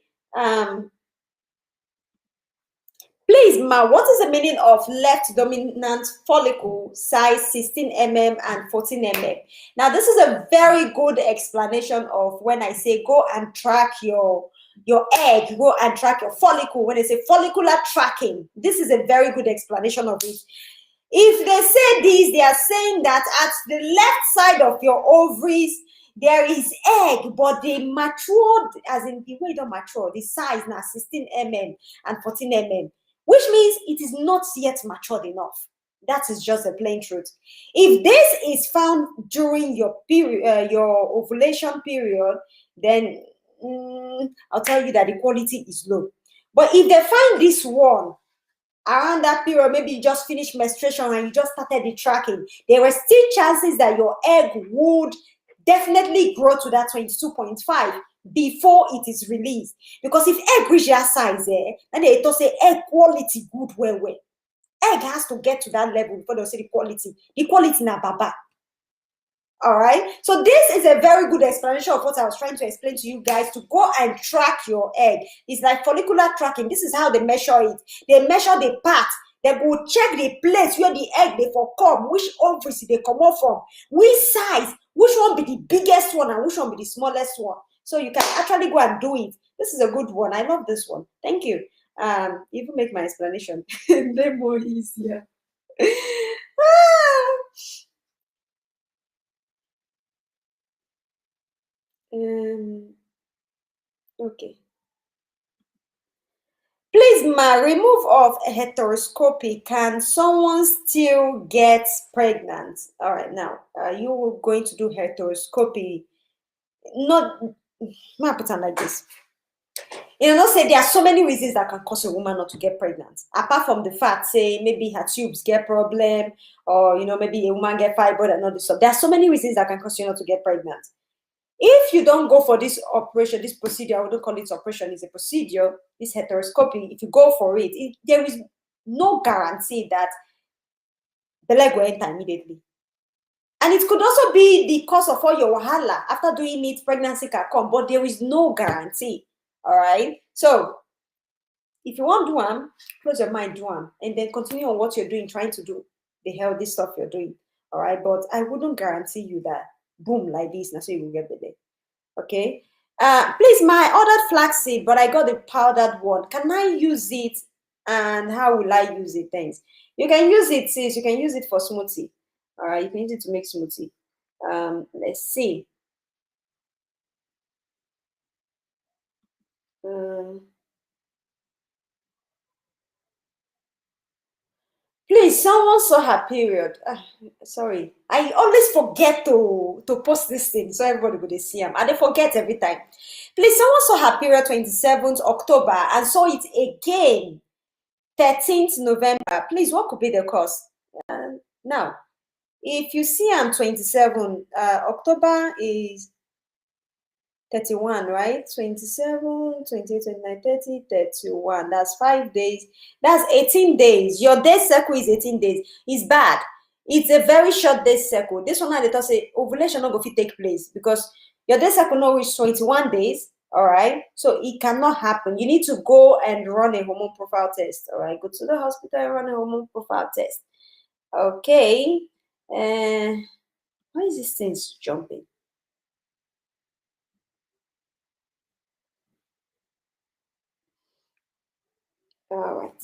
Please, ma, what is the meaning of left dominant follicle size 16 mm and 14 mm? Now, this is a very good explanation of when I say go and track your egg, go and track your follicle. When I say follicular tracking, this is a very good explanation of it. If they say this, they are saying that at the left side of your ovaries, there is egg, but they matured, as in the way they don't mature, the size now 16 mm and 14 mm, which means it is not yet matured enough. That is just the plain truth. If this is found during your period, your ovulation period, then I'll tell you that the quality is low. But if they find this one around that period, maybe you just finished menstruation and you just started the tracking, there were still chances that your egg would definitely grow to that 22.5 before it is released. Because if egg reach that size, then they talk say egg quality good well. Egg has to get to that level before they'll say the quality. The quality na baba. All right. So this is a very good explanation of what I was trying to explain to you guys, to go and track your egg. It's like follicular tracking. This is how they measure it. They measure the part. They go check the place where the egg they for come, which ovaries they come out from, which size, which one be the biggest one and which one be the smallest one. So you can actually go and do it. This is a good one. I love this one. Thank you. Even make my explanation way more easier. Okay. Please, ma, remove of heteroscopy. Can someone still get pregnant? All right, now, you were going to do heteroscopy. Not, ma, put it like this. You know, say there are so many reasons that can cause a woman not to get pregnant. Apart from the fact, say, maybe her tubes get problem, or, maybe a woman get fibroid and all this stuff. There are so many reasons that can cause you not to get pregnant. If you don't go for this operation, this procedure, I wouldn't call it operation, it's a procedure, this heteroscopy, if you go for it, there is no guarantee that the leg will enter immediately. And it could also be the cause of all your wahala. After doing it, pregnancy can come, but there is no guarantee. All right. So if you want to do them, close your mind, do them, and then continue on what you're doing, trying to do the healthy stuff you're doing. All right. But I wouldn't guarantee you that boom like this, now so you will get the day. Okay. Please, my ordered flaxseed, but I got the powdered one. Can I use it? And how will I use it? Thanks. You can use it, sis. You can use it for smoothie. All right. You can use it to make smoothie. Let's see. Please, someone saw her period. Sorry, I always forget to post this thing so everybody would see them. And they forget every time. Please, someone saw her period 27th October and saw it again 13th November. Please, what could be the cause? Now, if you see I'm 27, October is 31, right? 27, 28, 29, 30, 31. That's 5 days. That's 18 days. Your day cycle is 18 days. It's bad. It's a very short day cycle. This one, they say ovulation not going to take place because your day cycle not reach 21 days. All right. So it cannot happen. You need to go and run a hormone profile test. All right. Go to the hospital and run a hormone profile test. Okay. Why is this thing jumping? All right.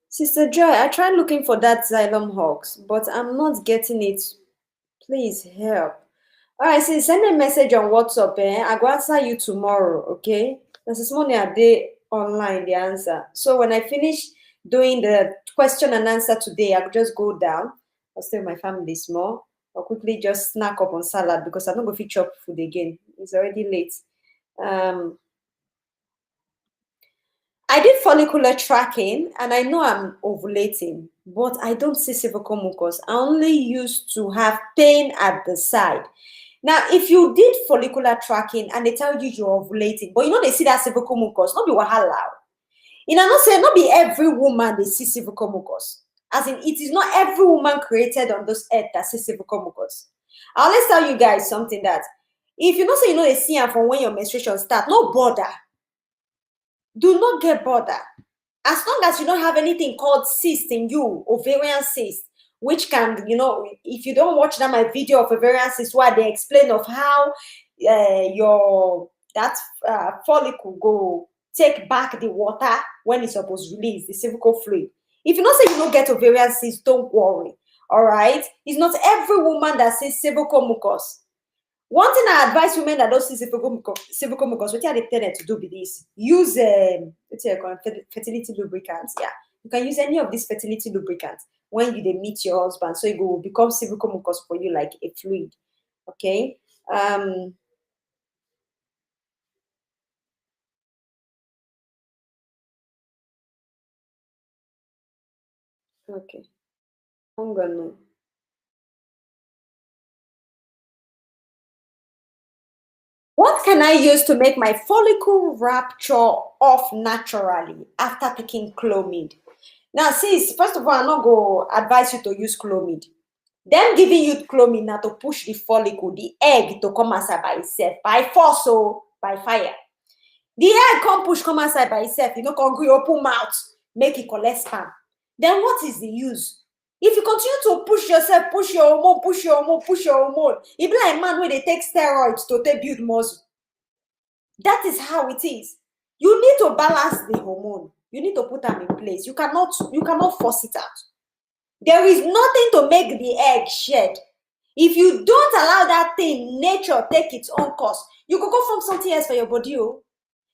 Sister Joy, I tried looking for that Xylem Hawks, but I'm not getting it. Please help. All right, sis, send a message on WhatsApp. I go answer you tomorrow, okay? This morning I did online the answer. So when I finish doing the question and answer today, I'll just go down. I'll stay with my family small. I'll quickly just snack up on salad because I'm not going to chop food again. It's already late. I did follicular tracking and I know I'm ovulating, but I don't see cervical mucus. I only used to have pain at the side. Now, if you did follicular tracking and they tell you you're ovulating, but they see that cervical mucus, not be wahala. Not say not be every woman they see cervical mucus. As in, it is not every woman created on this earth that sees cervical mucus. I'll let's tell you guys something that if you say they see them from when your menstruation starts, no bother. Do not get bothered. As long as you don't have anything called cyst in you, ovarian cyst, which can, if you don't watch my video of ovarian cyst where they explain of how that follicle go take back the water when it's supposed to release the cervical fluid. If you say you don't get ovarian cyst, don't worry. All right. It's not every woman that sees cervical mucus. One thing I advise women that don't see cervical mucus, what they tell them to do with this, use fertility lubricants. Yeah, you can use any of these fertility lubricants when you meet your husband, so it will become cervical mucus for you like a fluid. Okay. Okay. I'm gonna. What can I use to make my follicle rupture off naturally after taking Clomid? Now, sis, first of all, I'm not going to advise you to use Clomid. Them giving you Clomid now to push the follicle, the egg to come outside by itself, by force or by fire. The egg come push come outside by itself, you know, can go open mouth, make it collect sperm. Then what is the use? If you continue to push yourself, push your hormone, push your hormone, push your hormone, it be like man where they take steroids to take build muscle. That is how it is. You need to balance the hormone. You need to put them in place. You cannot force it out. There is nothing to make the egg shed. If you don't allow that thing, nature take its own course, you could go from something else for your body. Oh.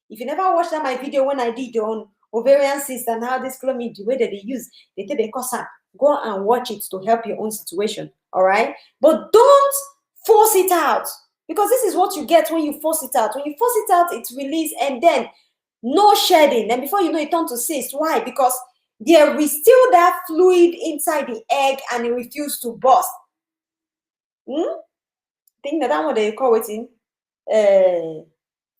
If you never watched that my video when I did on ovarian cyst and how this Clomid, the way that they use, they take the course, go and watch it to help your own situation. All right. But don't force it out, because this is what you get when you force it out. When you force it out, it's released and then no shedding. And before you know it turns to cyst. Why? Because there is still that fluid inside the egg and it refuses to burst. Think that what they call it in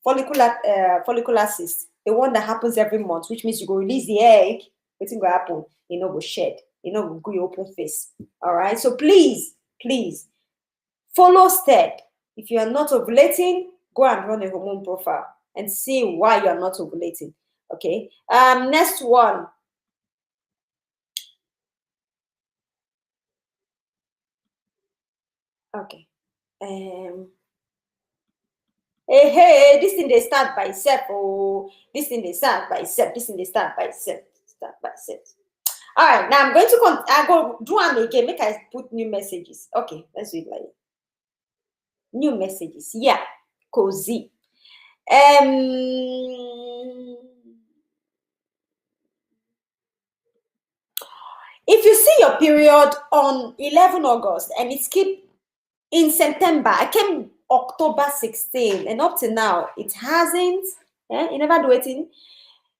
follicular cyst, the one that happens every month, which means you go release the egg, what's going to happen? You know, go shed, you know, go your open face. All right. So please follow step. If you are not ovulating, go and run a hormone profile and see why you are not ovulating. Okay. Next one. Okay. Hey, this thing they start by self. Oh, this thing they start by self. This thing they start by self. All right, now I'm going to I go do one again. Make I put new messages. Okay, let's do it like new messages. Yeah, cozy. If you see your period on 11 August and it skip in September, I came October 16, and up to now it hasn't. You never do it.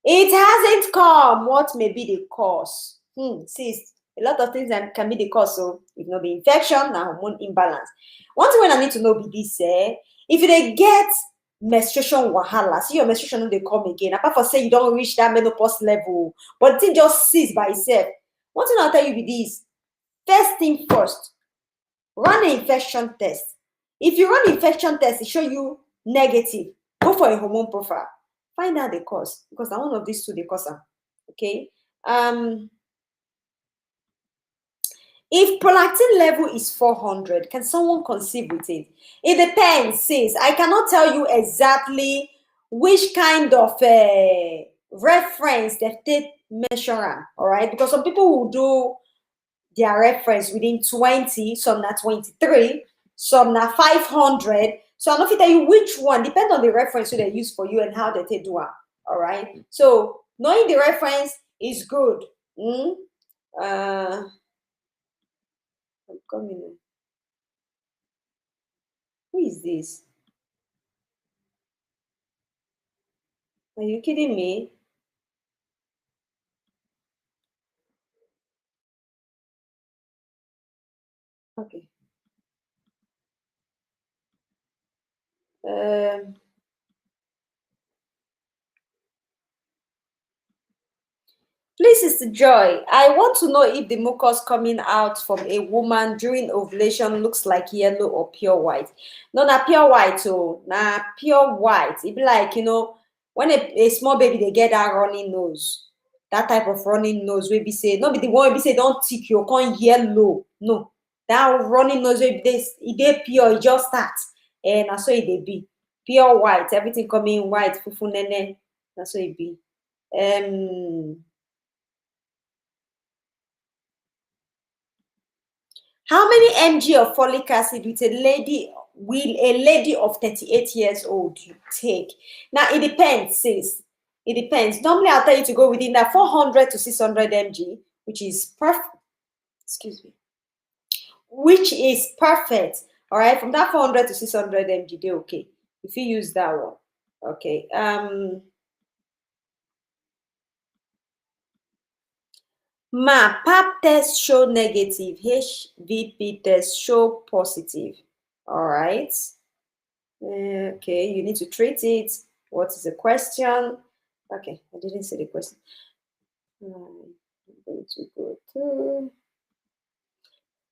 It hasn't come. What may be the cause? Sis, a lot of things that can be the cause. So it no be infection and hormone imbalance. One thing when I need to know be this: if they get menstruation wahala, see your menstruation they come again. Apart from say you don't reach that menopause level, but the thing just cease by itself. One thing I'll tell you be this: first thing first, run an infection test. If you run infection test, it show you negative. Go for a hormone profile. Find out the cause, because na one of these two dey cause am. Okay. If prolactin level is 400, can someone conceive with it? It depends, sis. I cannot tell you exactly which kind of reference they measure am. All right, because some people will do their reference within 20, some na 23, some na 500. So I no fit tell you which one, depend on the reference they use for you and how they take do am. All right. So knowing the reference is good. I'm coming. Who is this? Are you kidding me? Okay. Please, Sister Joy, I want to know if the mucus coming out from a woman during ovulation looks like yellow or pure white. No, not pure white, so na pure white. It be like, you know, when a small baby they get that running nose, that type of running nose will be say, no be the one will be say don't tick you con yellow. No, that running nose will be they pure, it just starts. And that's so it be pure white, everything coming white, fufu nene. That's so it be. How many mg of folic acid will a lady of 38 years old you take? Now it depends, sis. It depends. Normally I'll tell you to go within that 400 to 600 mg, which is perfect. Excuse me. Which is perfect. All right, from that 400 to 600 mg, they okay. If you use that one, okay. Pap test show negative, HVP test show positive. All right. Okay, you need to treat it. What is the question? Okay, I didn't see the question. I'm going to go to.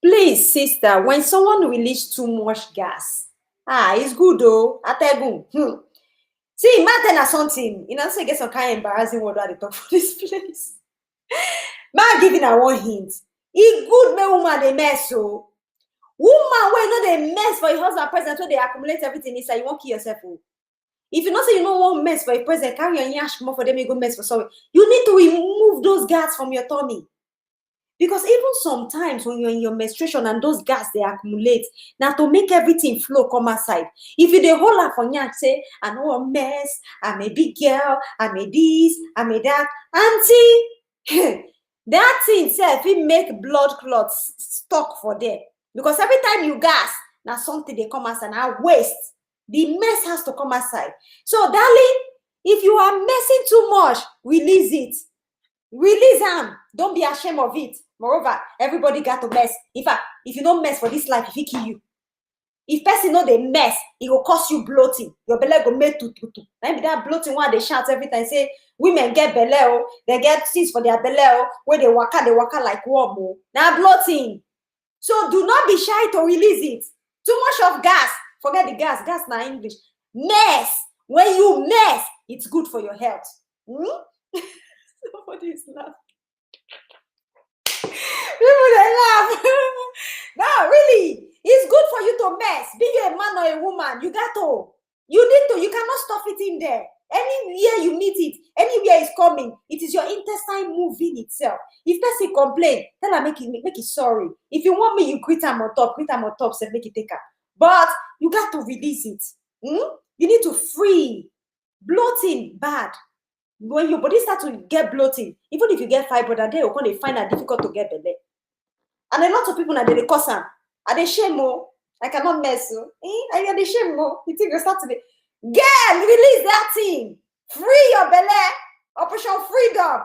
Please, sister, when someone release too much gas, it's good though. Ategun. See, man, or something. You know, so you get some kind of embarrassing word at the top of this place. Man, giving her one hint. He good man, woman, they mess so. Woman, when you know they mess for your husband present, so they accumulate everything inside. You won't kill yourself. If you know say you know one mess for a present, carry your yash more for them, you go mess for sorry. You need to remove those gas from your tummy. Because even sometimes when you're in your menstruation and those gas they accumulate, now to make everything flow come outside. If you the whole up on yash, say, I know a mess, I'm a big girl, I'm a this, I'm a that, auntie. That thing self it make blood clots stuck for there. Because every time you gas, now something they come outside, now waste. The mess has to come outside. So, darling, if you are messing too much, release it. Release them. Don't be ashamed of it. Moreover, everybody got to mess. In fact, if you don't mess for this life, if he kill you. If person know they mess, it will cause you bloating. Your belly go make tu. Maybe that bloating one they shout every time. Say women get belly, oh, they get things for their belly, oh, where they waka like worm. Oh. Now bloating. So do not be shy to release it. Too much of gas. Forget the gas. Gas now English. Mess. When you mess, it's good for your health. Somebody is laughing. People they laugh. No, really. It's good for you to mess. Be you a man or a woman, you got to. You cannot stuff it in there. Anywhere you need it, anywhere it's coming, it is your intestine moving itself. If person complain, tell her make it sorry. If you want me, you quit them on top, so make it take her. But you got to release it. You need to free. Bloating, bad. When your body starts to get bloating, even if you get fibroid, and you're going to find it difficult to get belly. And a lot of people are they cause them. Are they shame more? I cannot mess. Are they shame more? You think you start to be girl, release that thing. Free your belly. Operation freedom.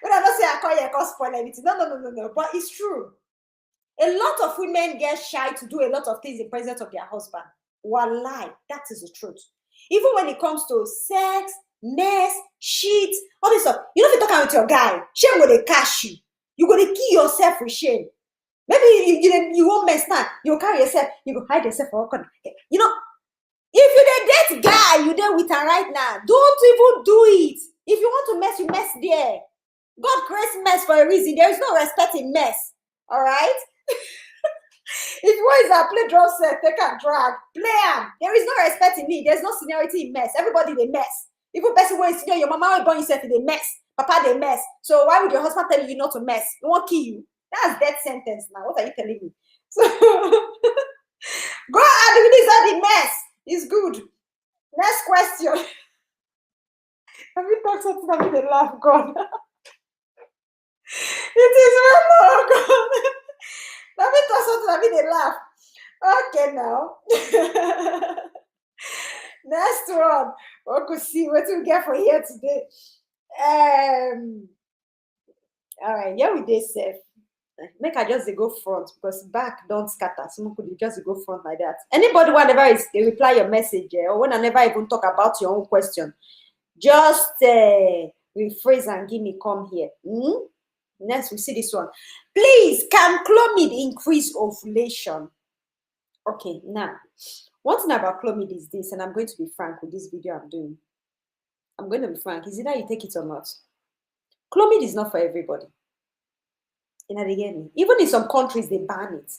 But I don't say I call you a spoil anything. No. But it's true. A lot of women get shy to do a lot of things in presence of their husband. Wallahi, that is the truth. Even when it comes to sex, mess, shit, all this stuff. You know if you're talking with your guy, shame will they catch you. You're going to kill yourself with shame. Maybe you won't mess now. You'll carry yourself. You go hide yourself for all. You know, if you're the date guy, you're there with her right now. Don't even do it. If you want to mess, you mess there. God creates mess for a reason. There is no respect in mess. All right? If you want to play drum set, take and drag, play them. There is no respect in it. There's no seniority in mess. Everybody they mess. Even person where you your mama will born yourself in a mess. Papa they mess. So why would your husband tell you not to mess? He won't kill you. That's death sentence now. What are you telling me? So go ahead with this the mess. It's good. Next question. Have you talked something about the laugh, God? It is well, oh God. Let me talk something about the laugh. Okay, now. Next one. We could see what we get for here today. All right, here we did safe. Make I just go front because back don't scatter. Someone could just go front like that. Anybody, whenever they reply your message or when I never even talk about your own question, just rephrase and give me come here. Next, we see this one. Please, can Clomid increase ovulation? Okay, now, one thing about Clomid is this, and I'm going to be frank with this video I'm doing. I'm going to be frank. Is either you take it or not. Clomid is not for everybody. Even in some countries, they ban it.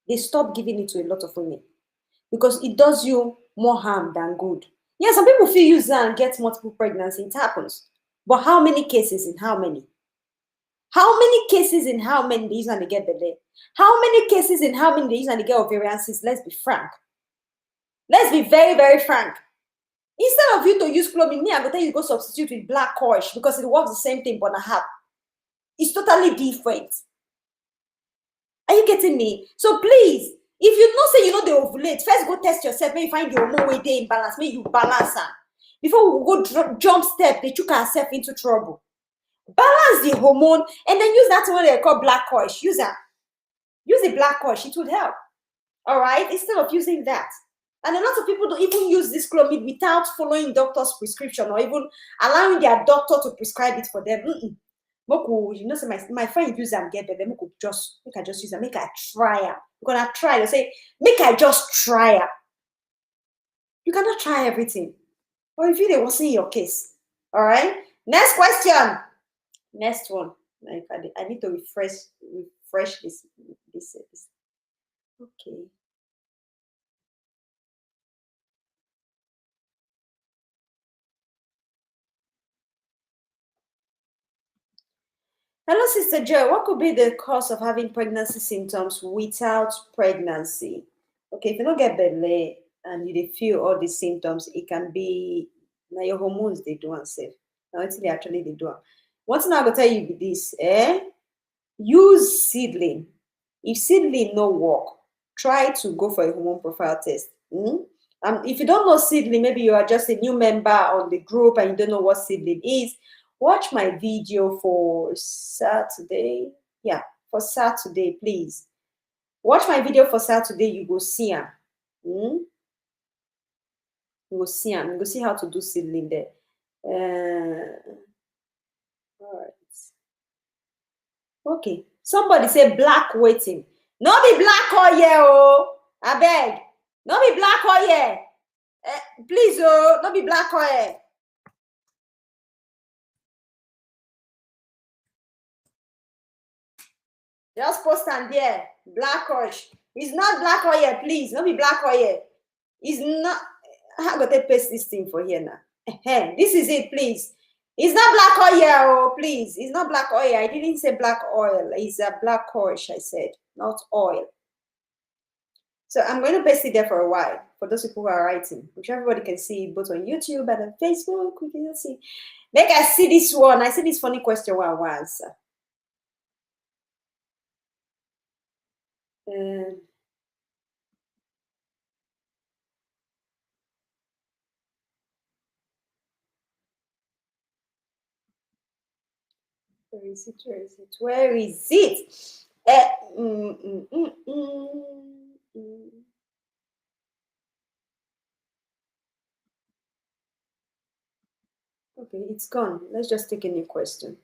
They stop giving it to a lot of women because it does you more harm than good. Yeah, some people feel use that and get multiple pregnancy. It happens. But how many cases in how many? How many cases in how many they use and they get belly? How many cases in how many they use and they get ovarian cysts? Let's be frank. Let's be very, very frank. Instead of you to use Clomid, I'm going to tell you to go substitute with black coish because it works the same thing, but not. It's totally different. Are you getting me? So please, if you don't say you know they ovulate, first go test yourself. Maybe find the hormone way they imbalance. Maybe you balance her. Before we go jump step, they took ourselves into trouble. Balance the hormone and then use that one they call black coish. Use that. Use the black coish. It would help. All right? Instead of using that. And a lot of people don't even use this Clomid without following doctor's prescription or even allowing their doctor to prescribe it for them. You know, so my friend use them get better. I just use them. Make I try them. You're gonna try. You say, make I just try it. You cannot try everything. Or if you wasn't in your case. All right. Next question. Next one. I need to refresh this. Okay. Hello, Sister Joy. What could be the cause of having pregnancy symptoms without pregnancy? Okay, if you don't get belly and you feel all these symptoms, it can be now your hormones they do and safe. Now it's actually they do. One thing I will tell you be this, use seedling. If seedling no work, try to go for a hormone profile test. If you don't know seedling, maybe you are just a new member on the group and you don't know what seedling is. Watch my video for Saturday. Yeah, for Saturday, please. Watch my video for Saturday. You go see him. You go see him. You go see how to do seedling there. All right. Okay. Somebody say black waiting. No be black oil, oh. I beg. No be black oil. Please, oh, no be black oil. Just post and there. Black oil. It's not black oil, please. No be black oil. It's not. I got to paste this thing for here now. This is it, please. It's not black oil, oh, please. It's not black oil. I didn't say black oil. It's a black oil, I said, not oil. So I'm going to paste it there for a while for those people who are writing, which everybody can see both on YouTube and on Facebook. We can see. Make I see this one. I see this funny question one once. Where is it? Where is it? Where is it? Okay, it's gone. Let's just take a new question.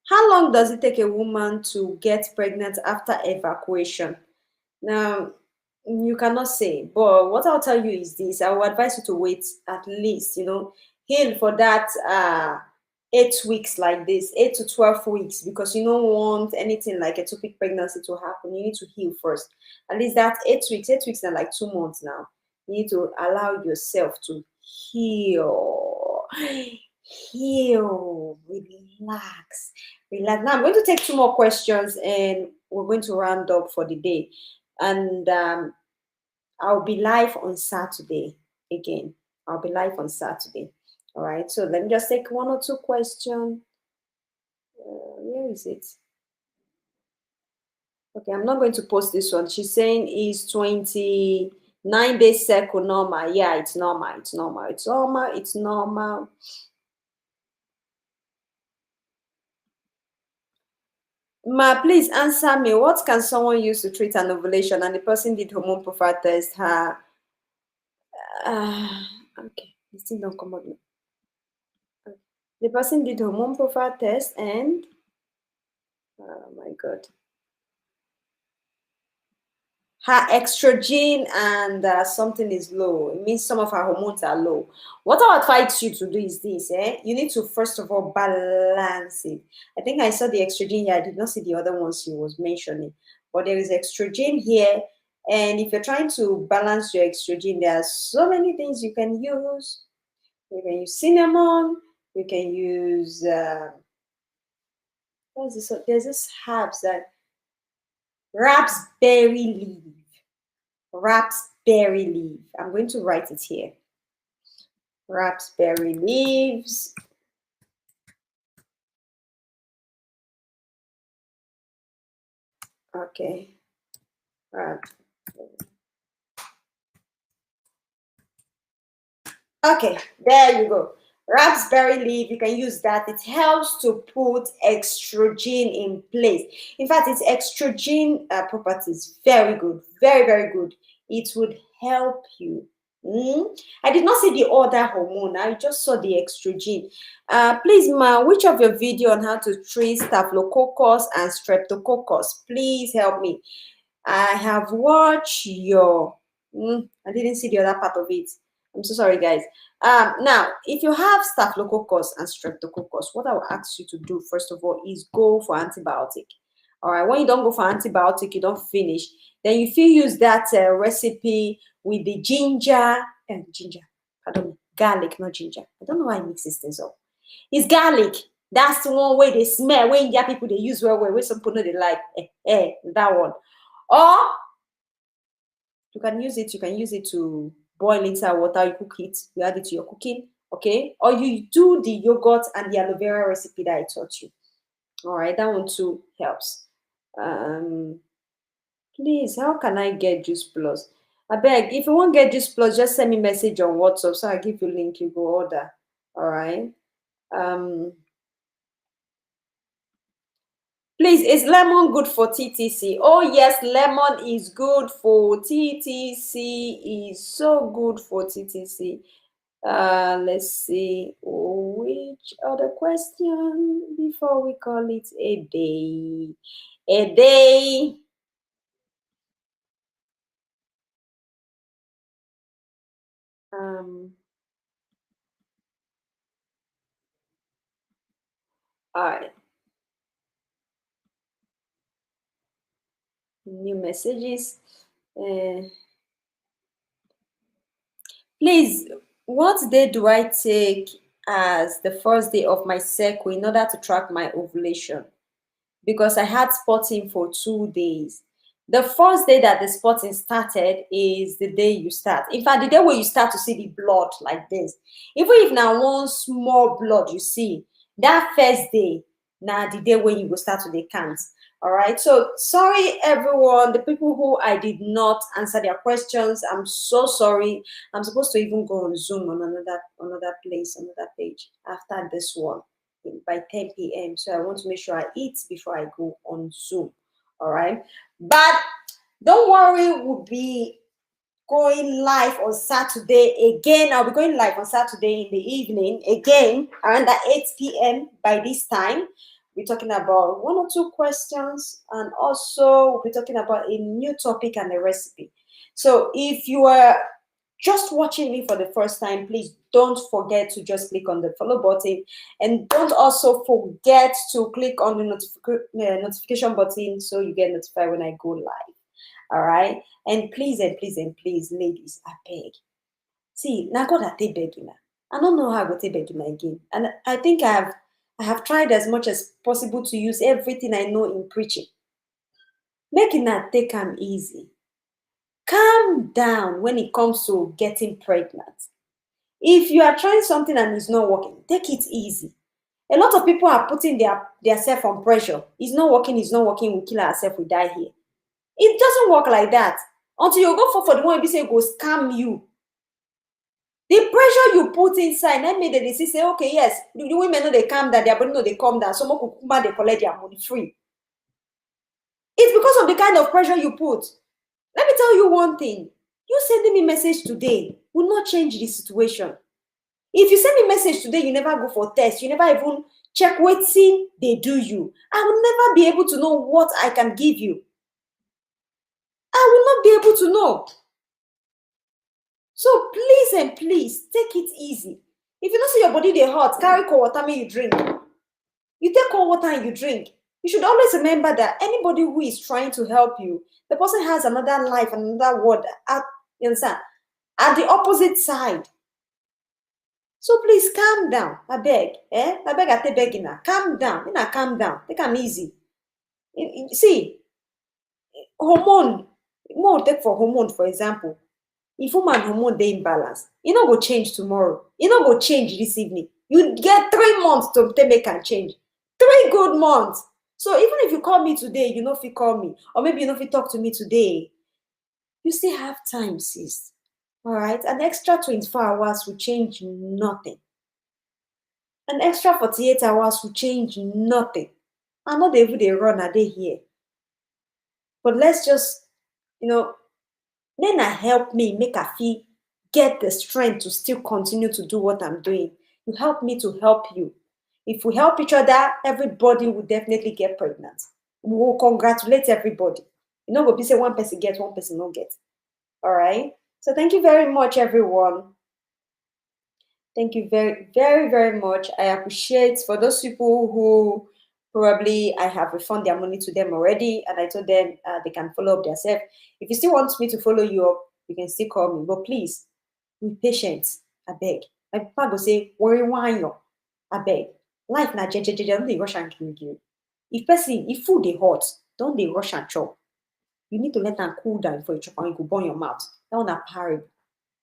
How long does it take a woman to get pregnant after evacuation? Now, you cannot say, but what I'll tell you is this. I will advise you to wait at least, heal for that 8 weeks like this, 8 to 12 weeks, because you don't want anything like ectopic pregnancy to happen. You need to heal first. At least that 8 weeks. 8 weeks are like 2 months now. You need to allow yourself to heal, relax. Now I'm going to take 2 more questions and we're going to round up for the day. And I'll be live on Saturday again. All right. So let me just take 1 or 2 questions. Where is it? Okay, I'm not going to post this one. She's saying is 29 days cycle normal. Yeah, it's normal. Ma, please answer me. What can someone use to treat an ovulation and the person did hormone profile test? Okay, it still don't come out. The person did hormone profile test and oh my God, her estrogen and something is low. It means some of her hormones are low. What I would advise you to do is this. You need to first of all balance it. I think I saw the estrogen here. I did not see the other ones she was mentioning, but there is estrogen here. And if you're trying to balance your estrogen, there are so many things you can use. You can use cinnamon. You can use there's this herbs that raspberry leaf. I'm going to write it here. Raspberry leaves. Okay. Okay, there you go. Raspberry leaf, you can use that. It helps to put estrogen in place. In fact, its estrogen properties, very good, very, very good. It would help you I did not see the other hormone. I just saw the estrogen. Please, ma, which of your video on how to treat staphylococcus and streptococcus? Please help me. I have watched your. I didn't see the other part of it. I'm so sorry, guys. Now, if you have staphylococcus and streptococcus, what I will ask you to do first of all is go for antibiotic. All right. When you don't go for antibiotic, you don't finish. Then you feel use that recipe with the pardon me, garlic, not ginger. I don't know why I mix these things up. It's garlic. That's the one way they smell. When India people they use where some people know they like that one. Or you can use it to boil inside water, you cook it, you add it to your cooking, okay? Or you do the yogurt and the aloe vera recipe that I taught you. All right, that one too helps. Please, how can I get Juice Plus? I beg, if you want get Juice Plus, just send me message on WhatsApp so I give you link, you go order. All right. Please, is lemon good for TTC? Oh yes, lemon is good for TTC. Is so good for TTC. Let's see which other question before we call it a day. A day. All right. New messages. Please, what day do I take as the first day of my cycle in order to track my ovulation? Because I had spotting for 2 days. The first day that the spotting started is the day you start. In fact, the day where you start to see the blood like this. Even if now one small blood you see, that first day, now the day when you will start to the count. All right. So sorry, everyone. The people who I did not answer their questions, I'm so sorry. I'm supposed to even go on Zoom on another place, another page after this one by 10 p.m. So I want to make sure I eat before I go on Zoom. All right. But don't worry, we'll be going live on Saturday again. I'll be going live on Saturday in the evening again around 8 p.m. by this time. We're talking about 1 or 2 questions, and also we're talking about a new topic and a recipe. So if you are just watching me for the first time, please don't forget to just click on the follow button, and don't also forget to click on the notification button so you get notified when I go live. All right. And please, ladies, I beg. See, now God I take begging. I don't know how I go take begging again. And I think I have tried as much as possible to use everything I know in preaching. Make it not take them easy. Calm down when it comes to getting pregnant. If you are trying something and it's not working, take it easy. A lot of people are putting their self on pressure. It's not working, we'll kill ourselves, we die here. It doesn't work like that. Until you go for the one you say go scam you. The pressure you put inside, let me they say, okay, yes, the women know they calm down, their body know they calm down, someone could they collect their money free. It's because of the kind of pressure you put. Let me tell you one thing. You sending me message today will not change the situation. If you send me message today, you never go for test, you never even check wetin they do you. I will never be able to know what I can give you. I will not be able to know. So please and please, take it easy. If you don't see your body dey hot, carry cold water make you drink. You take cold water and you drink. You should always remember that anybody who is trying to help you, the person has another life, another world you understand, at the opposite side. So please calm down. I beg. I beg, I take begging now. Calm down. Calm down. Take them easy. See, hormone. More take for hormone, for example. If woman hormone dey imbalance, e no go change tomorrow. E no go change this evening. You get 3 months to make am change. 3 good months. So even if you call me today, you know if you call me, or maybe you know if you talk to me today, you still have time, sis. All right. An extra 24 hours will change nothing. An extra 48 hours will change nothing. I know they even they run, are they here? But let's just, then I help me make her feel get the strength to still continue to do what I'm doing. You help me to help you. If we help each other, everybody will definitely get pregnant. We will congratulate everybody. You know, we say one person gets, one person don't get. All right. So thank you very much, everyone. Thank you very, very, very much. I appreciate for those people who probably I have refunded their money to them already, and I told them they can follow up themselves. If you still want me to follow you up, you can still call me. But please, be patient. I beg. My papa go say, worry why you. I beg. Life na jejeje, don't dey rush and kill you. If food dey hot, don't dey rush and chop. You need to let am cool down before you chop and you go burn your mouth. That one na parable.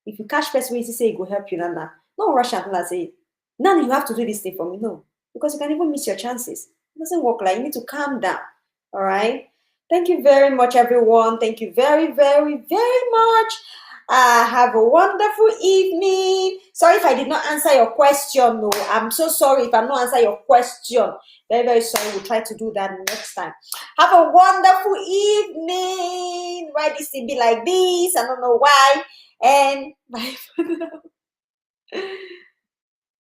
If you catch person wey say e go help you now, no rush am and say, now you have to do this thing for me. No, because you can even miss your chances. It doesn't work like you need to calm down. All right. Thank you very much, everyone. Thank you very, very, very much. Have a wonderful evening. Sorry if I did not answer your question. No, I'm so sorry if I'm not answer your question. Very, very sorry. We'll try to do that next time. Have a wonderful evening. Why this thing be like this? I don't know why. And bye for now.